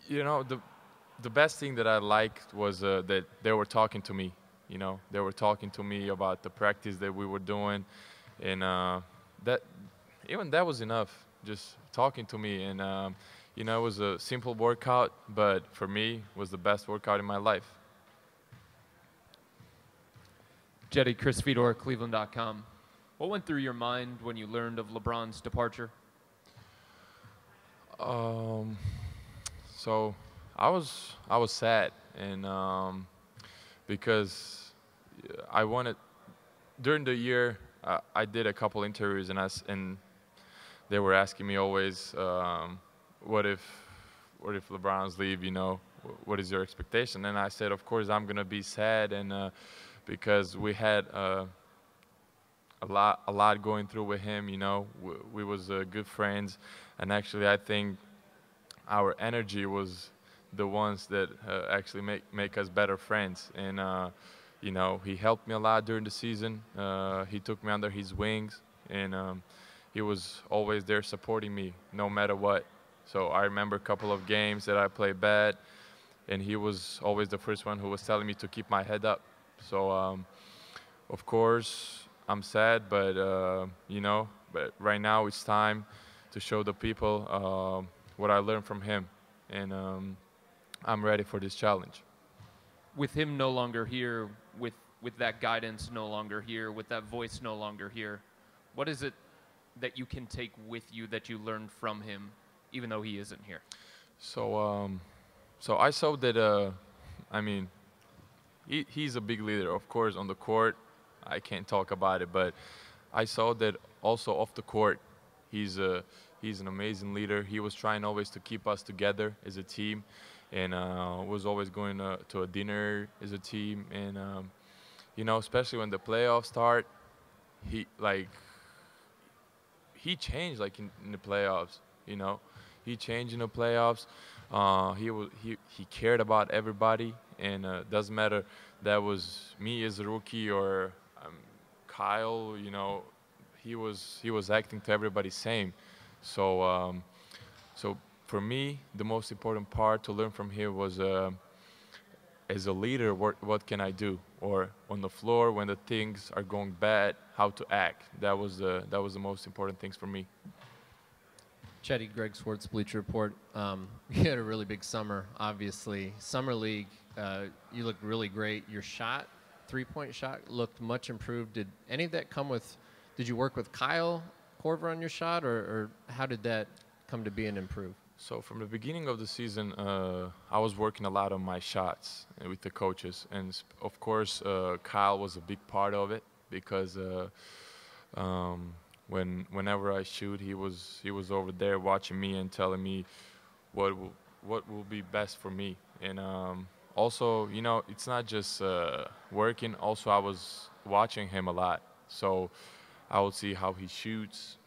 you know, the best thing that I liked was that they were talking to me. You know, they were talking to me about the practice that we were doing, and that was enough. Just talking to me, and you know, it was a simple workout, but for me, it was the best workout in my life. Jetty, Chris Fedor, Cleveland.com. What went through your mind when you learned of LeBron's departure? So I was sad, and because I wanted, during the year I did a couple interviews, and they were asking me always, what if LeBron's leave, you know, what is your expectation? And I said, of course I'm gonna be sad, and because we had a lot going through with him. You know, we was good friends, and actually I think our energy was the ones that actually make us better friends. And you know, he helped me a lot during the season. He took me under his wings, and he was always there supporting me no matter what. So I remember a couple of games that I played bad, and he was always the first one who was telling me to keep my head up. So of course I'm sad, but you know, but right now it's time to show the people what I learned from him, and I'm ready for this challenge. With him no longer here, with that guidance no longer here, with that voice no longer here, what is it that you can take with you that you learned from him, even though he isn't here? So so I saw that I mean, he's a big leader, of course. On the court, I can't talk about it, but I saw that also off the court, he's an amazing leader. He was trying always to keep us together as a team, and was always going to a dinner as a team. And you know, especially when the playoffs start, he changed like in the playoffs. You know, he changed in the playoffs. He cared about everybody, and doesn't matter that was me as a rookie or Kyle. You know, he was acting to everybody same. So so for me, the most important part to learn from him was as a leader, what can I do, or on the floor when the things are going bad, how to act. That was the most important things for me. Chetty, Greg Swartz, Bleacher Report. You had a really big summer, obviously. Summer League, you looked really great. Your shot, three-point shot, looked much improved. Did any of that come with, did you work with Kyle Korver on your shot, or how did that come to be and improve? So from the beginning of the season, I was working a lot on my shots with the coaches. And of course, Kyle was a big part of it, because whenever I shoot, he was over there watching me and telling me what will be best for me. And also, you know, it's not just working. Also, I was watching him a lot, so I would see how he shoots,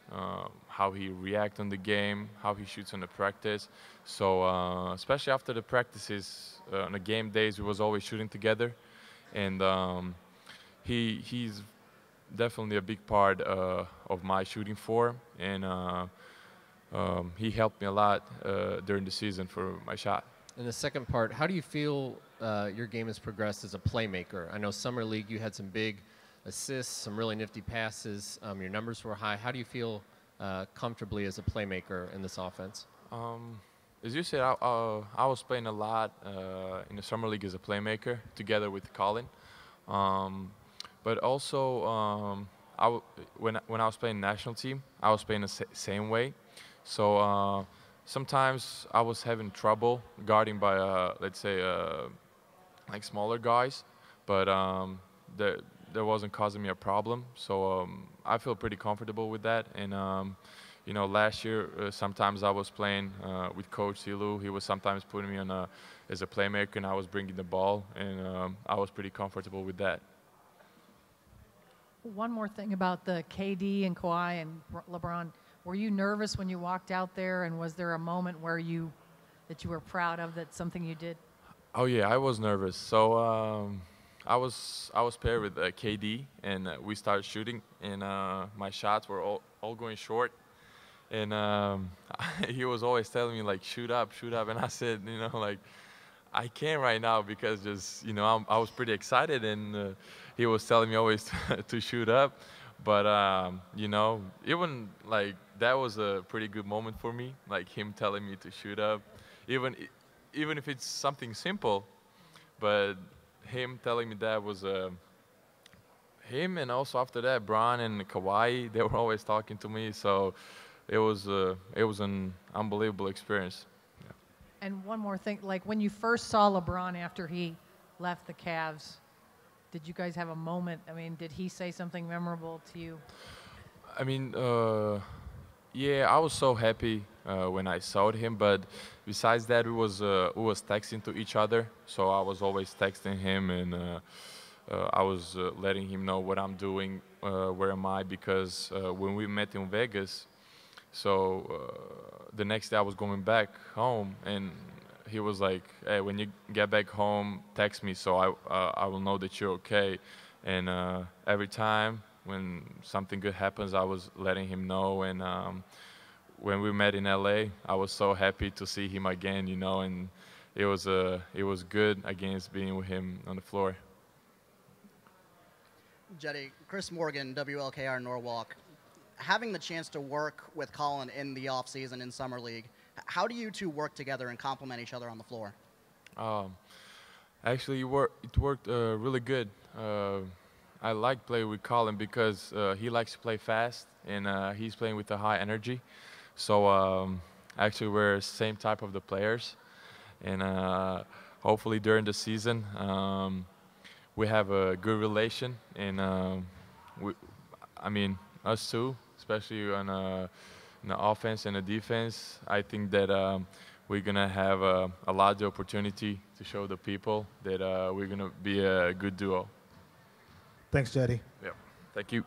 how he reacts on the game, how he shoots on the practice. So especially after the practices, on the game days, we was always shooting together, and he's definitely a big part of my shooting form, and he helped me a lot during the season for my shot. In the second part, how do you feel your game has progressed as a playmaker? I know Summer League you had some big assists, some really nifty passes. Your numbers were high. How do you feel comfortably as a playmaker in this offense? As you said, I was playing a lot in the Summer League as a playmaker together with Colin. But also, when I was playing national team, I was playing the same way. So sometimes I was having trouble guarding by, let's say, like smaller guys, but that wasn't causing me a problem. So I feel pretty comfortable with that. And you know, last year sometimes I was playing with Coach Silu. He was sometimes putting me on as a playmaker, and I was bringing the ball, and I was pretty comfortable with that. One more thing about the KD and Kawhi and LeBron. Were you nervous when you walked out there, and was there a moment where that you were proud of, that something you did? Oh yeah, I was nervous. So I was paired with KD, and we started shooting, and my shots were all going short, and he was always telling me like shoot up, and I said, you know, like I can't right now, because just, you know, I was pretty excited, and he was telling me always to shoot up. But you know, even like that was a pretty good moment for me, like him telling me to shoot up, even if it's something simple. But him telling me that was him, and also after that, Bron and Kawhi, they were always talking to me. So it was an unbelievable experience. Yeah. And one more thing, like when you first saw LeBron after he left the Cavs, did you guys have a moment? I mean, did he say something memorable to you? I mean, yeah, I was so happy when I saw him. But besides that, we was texting to each other. So I was always texting him, and I was letting him know what I'm doing, where am I, because when we met in Vegas, the next day I was going back home, and he was like, hey, when you get back home, text me so I will know that you're okay. And every time when something good happens, I was letting him know. And when we met in LA, I was so happy to see him again, you know, and it was good against being with him on the floor. Jetty, Chris Morgan, WLKR Norwalk. Having the chance to work with Colin in the offseason in Summer League, how do you two work together and complement each other on the floor? Actually, it worked really good. I like playing with Colin because he likes to play fast, and he's playing with a high energy. So actually, we're the same type of the players, and hopefully during the season, we have a good relation, and I mean, us two, especially on the offense and the defense, I think that we're going to have a lot of opportunity to show the people that we're going to be a good duo. Thanks, Jetty. Yeah, thank you.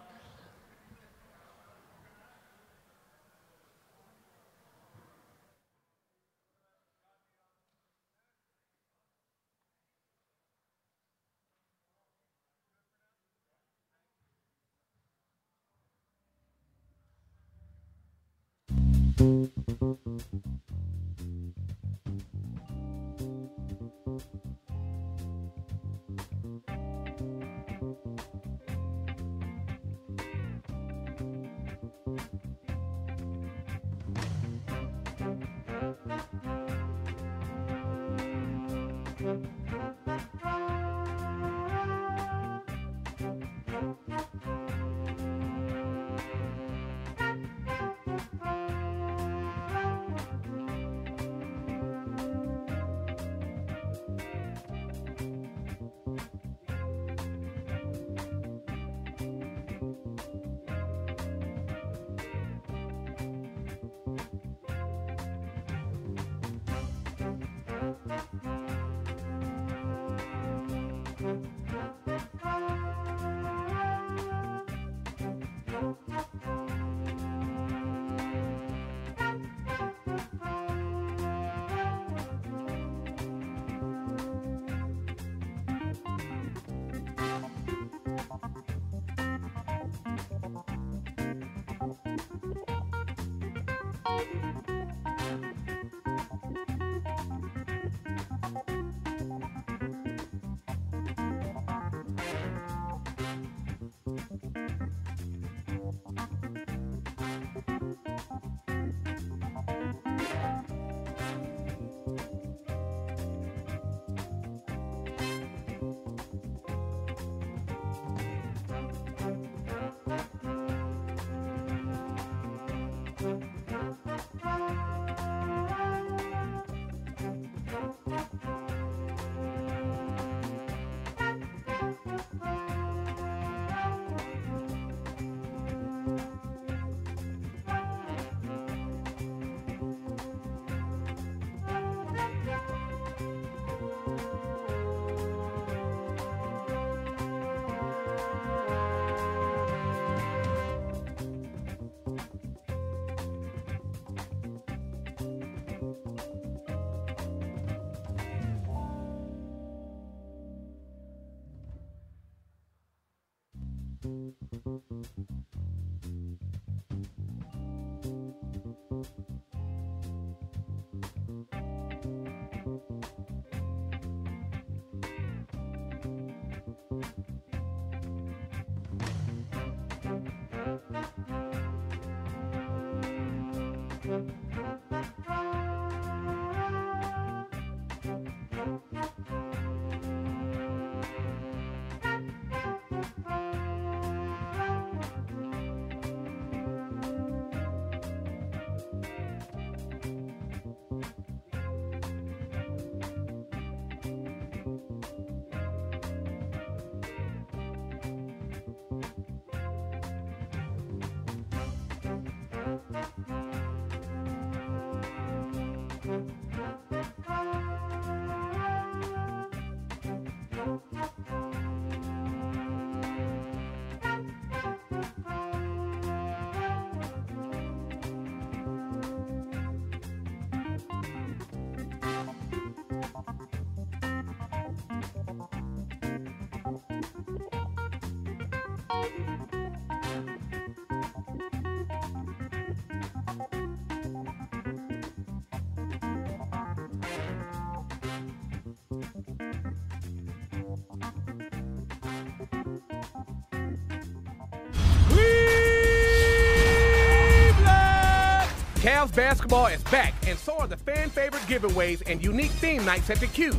Cavs basketball is back, and so are the fan-favorite giveaways and unique theme nights at the Cube.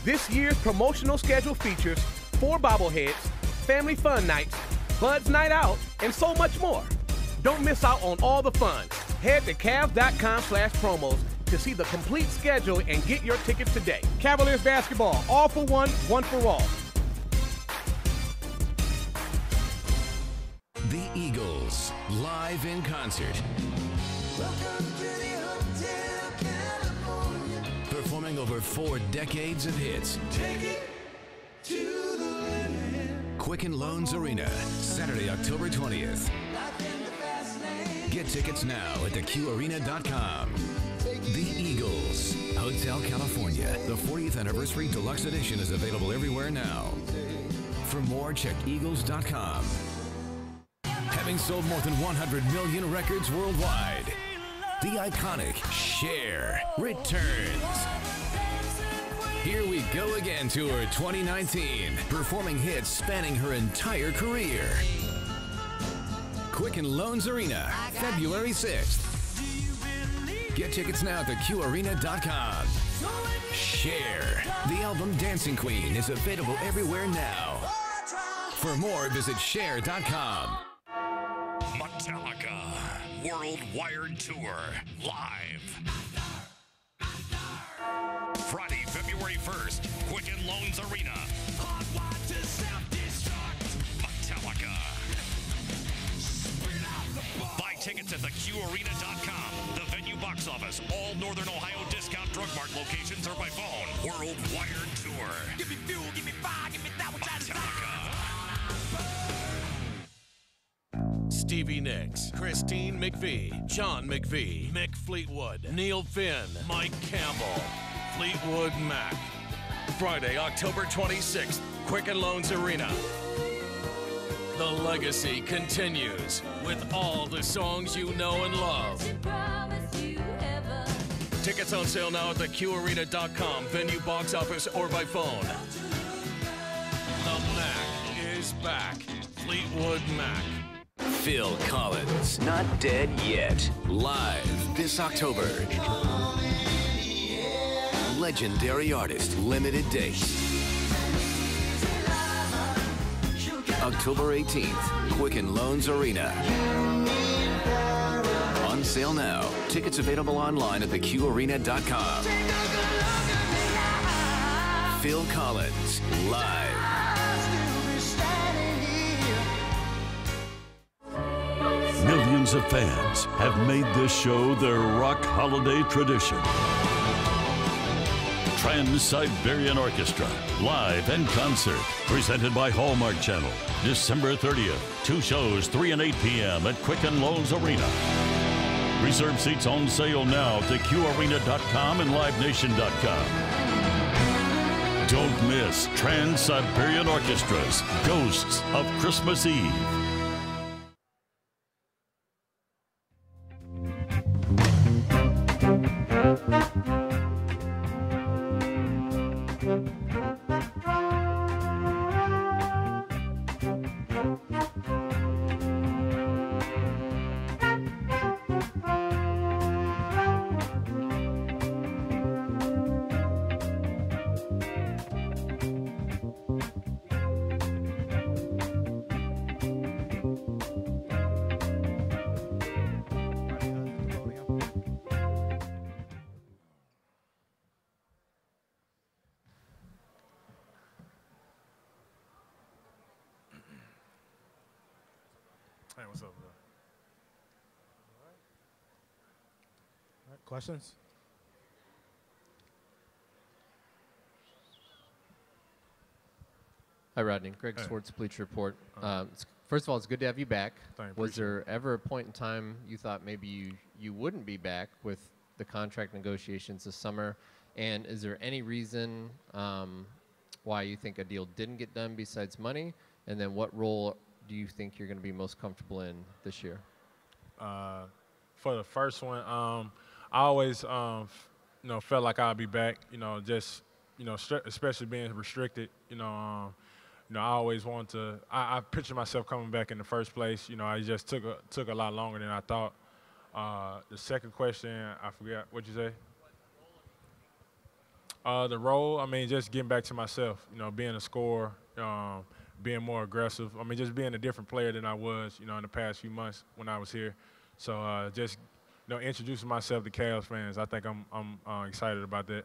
This year's promotional schedule features 4 bobbleheads, family fun nights, Bud's Night Out, and so much more. Don't miss out on all the fun. Head to Cavs.com/promos to see the complete schedule and get your tickets today. Cavaliers basketball, all for one, one for all. The Eagles, live in concert. Performing over 4 decades of hits. Take it to the limit. Quicken Loans Arena, Saturday, October 20th. Get tickets now at theqarena.com. The Eagles, Hotel California. The 40th Anniversary Deluxe Edition is available everywhere now. For more, check eagles.com. Having sold more than 100 million records worldwide, the iconic Cher returns. Here We Go Again Tour 2019, performing hits spanning her entire career. Quicken Loans Arena, February 6th. Get tickets now at theqarena.com. Cher, the album Dancing Queen, is available everywhere now. For more, visit Cher.com. Metallica World Wired Tour live. Friday, February 1st, Quicken Loans Arena. Metallica. Buy tickets at theqarena.com, the venue box office, all Northern Ohio Discount Drug Mart locations, or by phone. World Wired Tour. Give me fuel, give me fire, give me that which I desire. Stevie Nicks, Christine McVie, John McVie, Mick Fleetwood, Neil Finn, Mike Campbell, Fleetwood Mac. Friday, October 26th, Quicken Loans Arena. The legacy continues with all the songs you know and love. Tickets on sale now at theqarena.com, venue box office, or by phone. The Mac is back. Fleetwood Mac. Phil Collins, Not Dead Yet, live this October. Legendary artist, limited dates. October 18th, Quicken Loans Arena. On sale now. Tickets available online at theqarena.com. Phil Collins, live. Millions of fans have made this show their rock holiday tradition. Trans-Siberian Orchestra, live in concert, presented by Hallmark Channel, December 30th. 2 shows, 3 and 8 p.m. at Quicken Loans Arena. Reserve seats on sale now at theqarena.com and livenation.com. Don't miss Trans-Siberian Orchestra's Ghosts of Christmas Eve. Hey, what's up, bro? All right, questions? Hi, Rodney. Greg Hey. Swartz, Bleacher Report. First of all, it's good to have you back. Thank you, Was appreciate there ever a point in time you thought maybe you wouldn't be back with the contract negotiations this summer? And is there any reason why you think a deal didn't get done besides money? And then what role do you think you're going to be most comfortable in this year? For the first one, I always, felt like I'd be back. Especially being restricted. I always wanted to. I pictured myself coming back in the first place. I just took a lot longer than I thought. The second question, I forgot what you say. The role, just getting back to myself. Being a scorer, being more aggressive. Just being a different player than I was, in the past few months when I was here. So just, introducing myself to Cavs fans. I think I'm excited about that.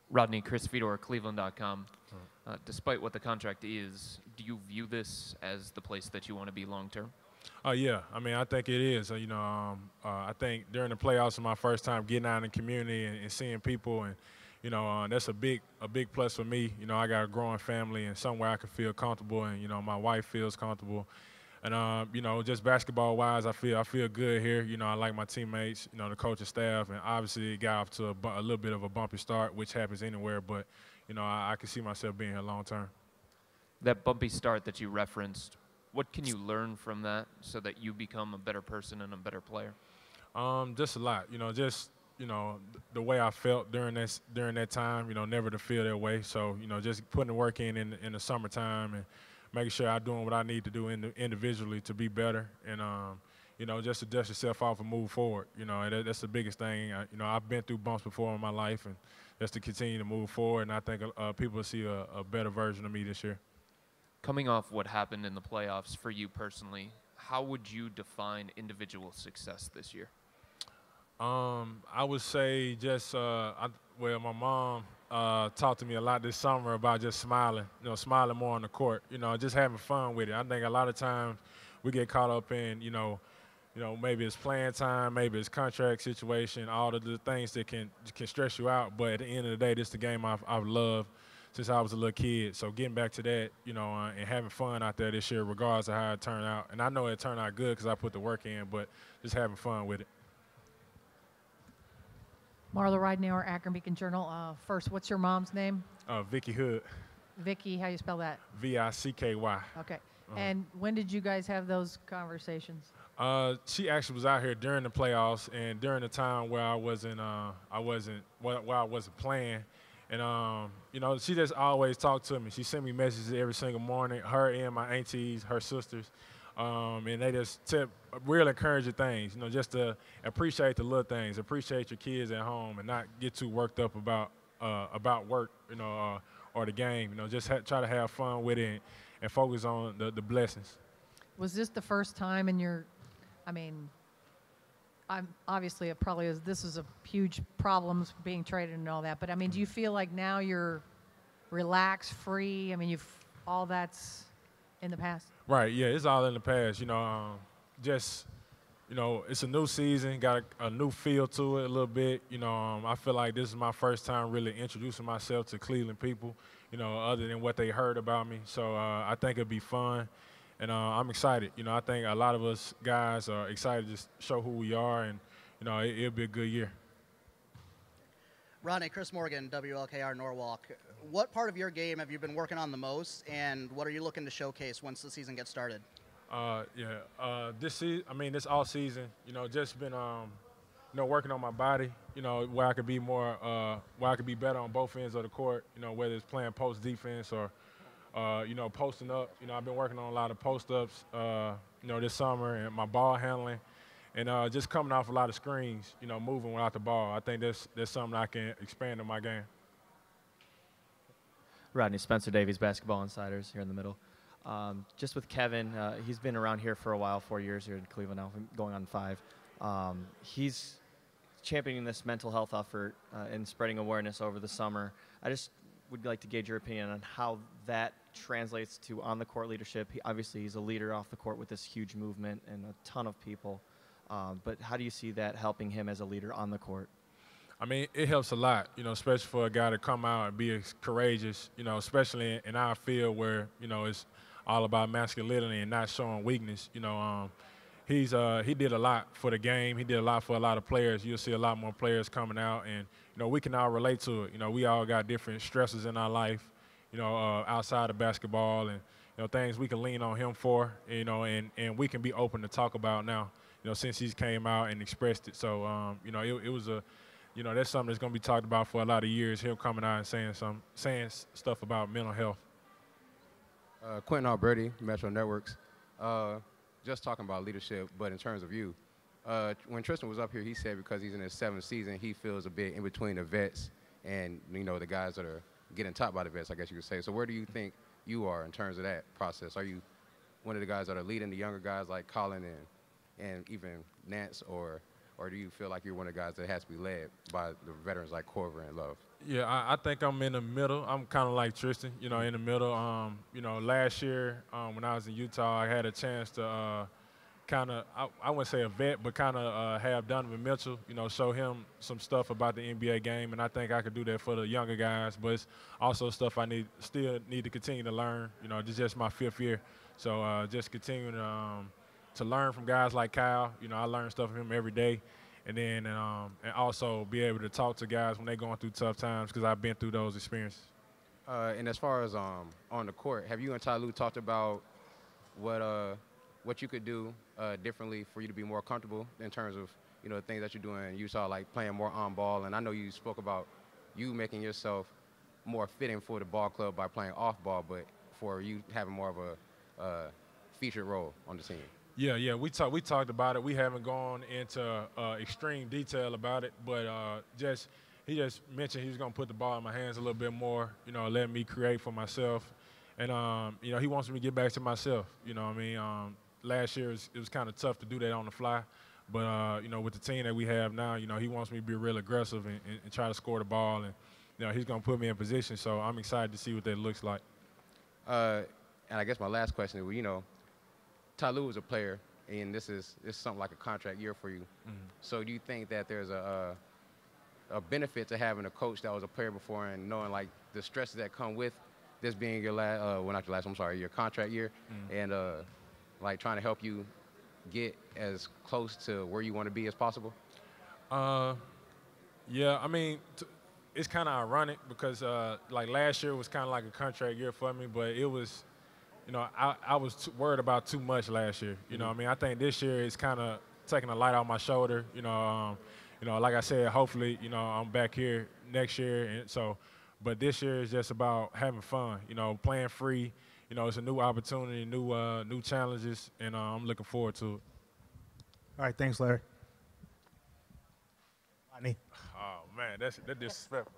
Rodney, Chris Fedor, Cleveland.com. Despite what the contract is, do you view this as the place that you want to be long term? Yeah. I think it is. I think during the playoffs, my first time getting out in the community and seeing people, and that's a big plus for me. I got a growing family and somewhere I can feel comfortable, and my wife feels comfortable. And just basketball-wise, I feel good here. I like my teammates, the coaching staff, and obviously it got off to a little bit of a bumpy start, which happens anywhere. But I can see myself being here long term. That bumpy start that you referenced, what can you learn from that so that you become a better person and a better player? Just a lot. The way I felt during that time. Never to feel that way. So just putting the work in the summertime and making sure I'm doing what I need to do individually to be better, and just to dust yourself off and move forward. That's the biggest thing. I've been through bumps before in my life, and just to continue to move forward. And I think people will see a better version of me this year. Coming off what happened in the playoffs for you personally, how would you define individual success this year? I would say just my mom talked to me a lot this summer about just smiling, smiling more on the court, just having fun with it. I think a lot of times we get caught up in, maybe it's playing time, maybe it's contract situation, all of the things that can stress you out. But at the end of the day, this is the game I've loved since I was a little kid. So getting back to that, and having fun out there this year, regardless of how it turned out. And I know it turned out good because I put the work in, but just having fun with it. Marla Ridenour, Akron Beacon Journal. First, what's your mom's name? Vicky Hood. Vicky, how you spell that? Vicky. Okay. And when did you guys have those conversations? She actually was out here during the playoffs and during the time where I wasn't playing. And she just always talked to me. She sent me messages every single morning. Her and my aunties, her sisters. And they just tip real encouraging things, just to appreciate the little things, appreciate your kids at home, and not get too worked up about work, or the game. Just try to have fun with it and focus on the blessings. Was this the first time in your, obviously it probably is. This is a huge problems being traded and all that. But do you feel like now you're relaxed, free? All that's in the past. Right, yeah, it's all in the past. It's a new season, got a new feel to it a little bit. I feel like this is my first time really introducing myself to Cleveland people, other than what they heard about me. So I think it'll be fun, and I'm excited. I think a lot of us guys are excited to show who we are, and, it'll be a good year. Rodney, Chris Morgan, WLKR Norwalk. What part of your game have you been working on the most, and what are you looking to showcase once the season gets started? This all season, just been, working on my body, where I could be more, where I could be better on both ends of the court, whether it's playing post defense or, posting up. I've been working on a lot of post ups, this summer, and my ball handling. And just coming off a lot of screens, moving without the ball. I think that's something I can expand in my game. Rodney, Spencer Davies, Basketball Insiders here in the middle. Just with Kevin, he's been around here for a while, 4 years here in Cleveland now, going on 5. He's championing this mental health effort and spreading awareness over the summer. I just would like to gauge your opinion on how that translates to on-the-court leadership. Obviously, he's a leader off the court with this huge movement and a ton of people. But how do you see that helping him as a leader on the court? It helps a lot, especially for a guy to come out and be courageous, especially in our field where, it's all about masculinity and not showing weakness. He did a lot for the game. He did a lot for a lot of players. You'll see a lot more players coming out, and, we can all relate to it. We all got different stresses in our life, outside of basketball, and, things we can lean on him for, and we can be open to talk about now, since he's came out and expressed it. So, it was that's something that's going to be talked about for a lot of years, him coming out and saying stuff about mental health. Quentin Alberti, Metro Networks. Just talking about leadership, but in terms of you, when Tristan was up here, he said because he's in his 7th season, he feels a bit in between the vets and, the guys that are getting taught by the vets, I guess you could say. So where do you think you are in terms of that process? Are you one of the guys that are leading the younger guys like Colin and even Nance, or do you feel like you're one of the guys that has to be led by the veterans like Corver and Love? Yeah, I think I'm in the middle. I'm kind of like Tristan, in the middle. Last year when I was in Utah, I had a chance to kind of, I wouldn't say a vet, but kind of have Donovan Mitchell, show him some stuff about the NBA game, and I think I could do that for the younger guys, but it's also stuff I still need to continue to learn. This is just my 5th year, so just continuing to learn from guys like Kyle. I learn stuff from him every day. And then and also be able to talk to guys when they're going through tough times, because I've been through those experiences. And as far as on the court, have you and Ty Lue talked about what you could do differently for you to be more comfortable in terms of the things that you're doing? You saw like playing more on ball, and I know you spoke about you making yourself more fitting for the ball club by playing off ball, but for you having more of a featured role on the team. Yeah, we talked about it. We haven't gone into extreme detail about it, but he just mentioned he was going to put the ball in my hands a little bit more, let me create for myself. And, he wants me to get back to myself, last year it was kind of tough to do that on the fly, but, with the team that we have now, he wants me to be real aggressive and try to score the ball, and, he's going to put me in position, so I'm excited to see what that looks like. And I guess my last question is, Ty Lue is a player, and this is something like a contract year for you. Mm-hmm. So do you think that there's a benefit to having a coach that was a player before and knowing like the stresses that come with this being your your contract year, and like trying to help you get as close to where you want to be as possible? Yeah, it's kind of ironic because like last year was kind of like a contract year for me, but it was. I was worried about too much last year. I think this year it's kind of taking a light off my shoulder. Like I said, hopefully, I'm back here next year. And so, but this year is just about having fun. Playing free. It's a new opportunity, new challenges, and I'm looking forward to it. All right, thanks, Larry. Rodney. Oh man, that's disrespectful.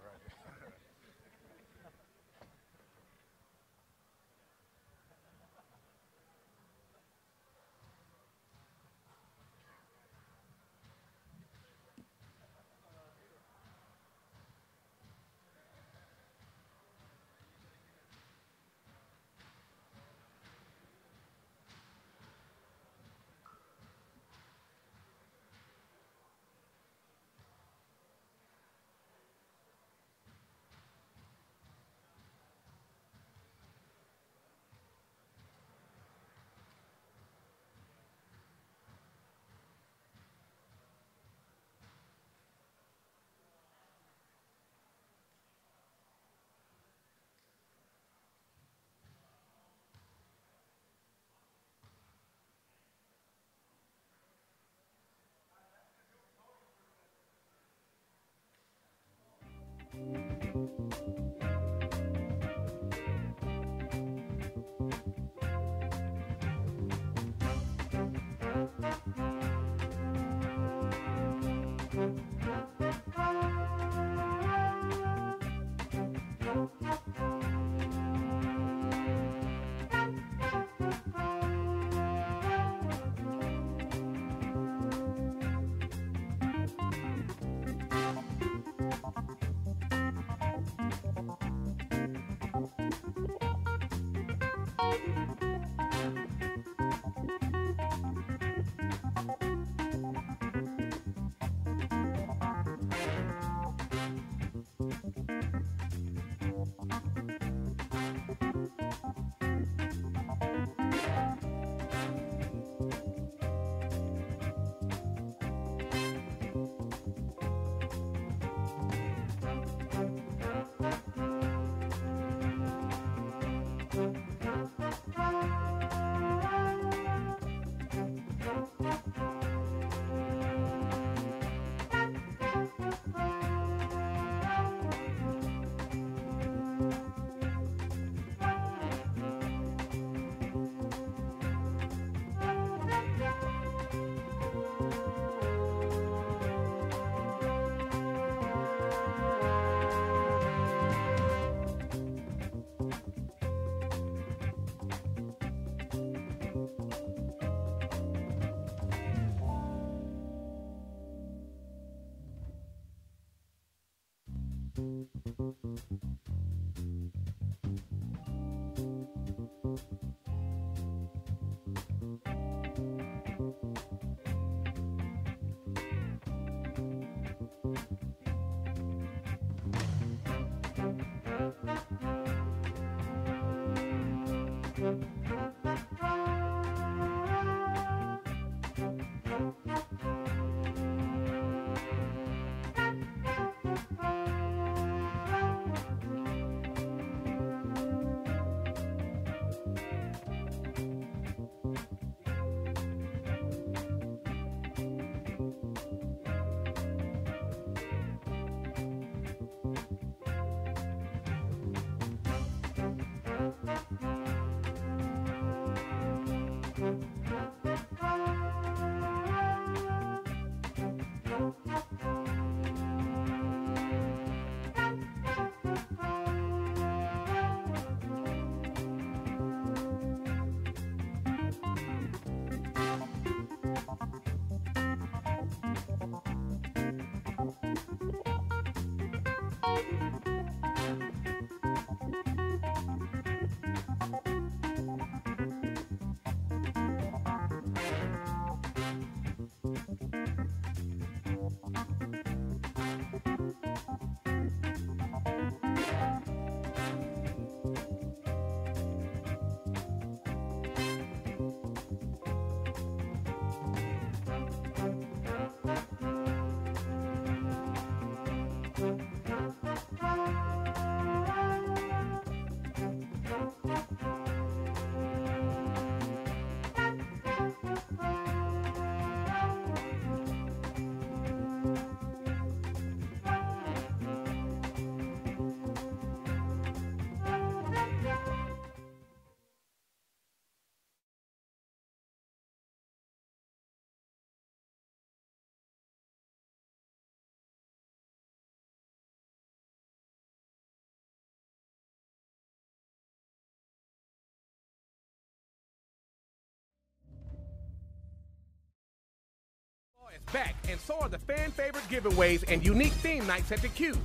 Is back, and so are the fan favorite giveaways and unique theme nights at the Cube.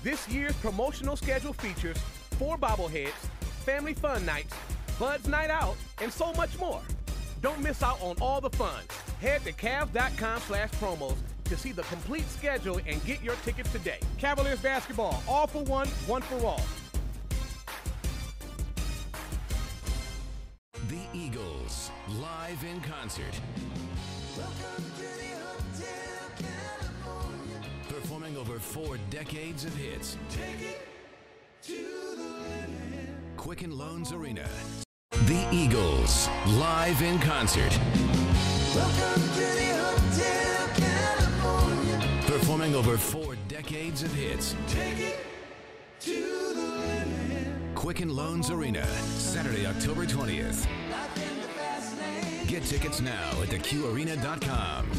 This year's promotional schedule features 4 bobbleheads, family fun nights, Bud's Night Out, and so much more. Don't miss out on all the fun. Head to Cavs.com/promos to see the complete schedule and get your tickets today. Cavaliers basketball, all for one, one for all. The Eagles, live in concert. Performing over 4 decades of hits. Take it to the limit. Quicken Loans Arena. The Eagles, live in concert. Welcome to the Hotel California. Performing over 4 decades of hits. Take it to the limit. Quicken Loans Arena, Saturday, October 20th. Get tickets now at theqarena.com.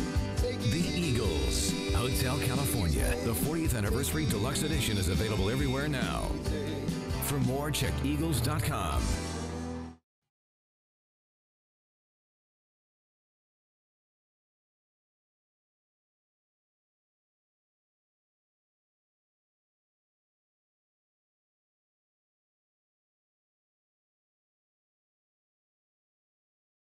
The Eagles, Hotel California. The 40th Anniversary Deluxe Edition is available everywhere now. For more, check eagles.com.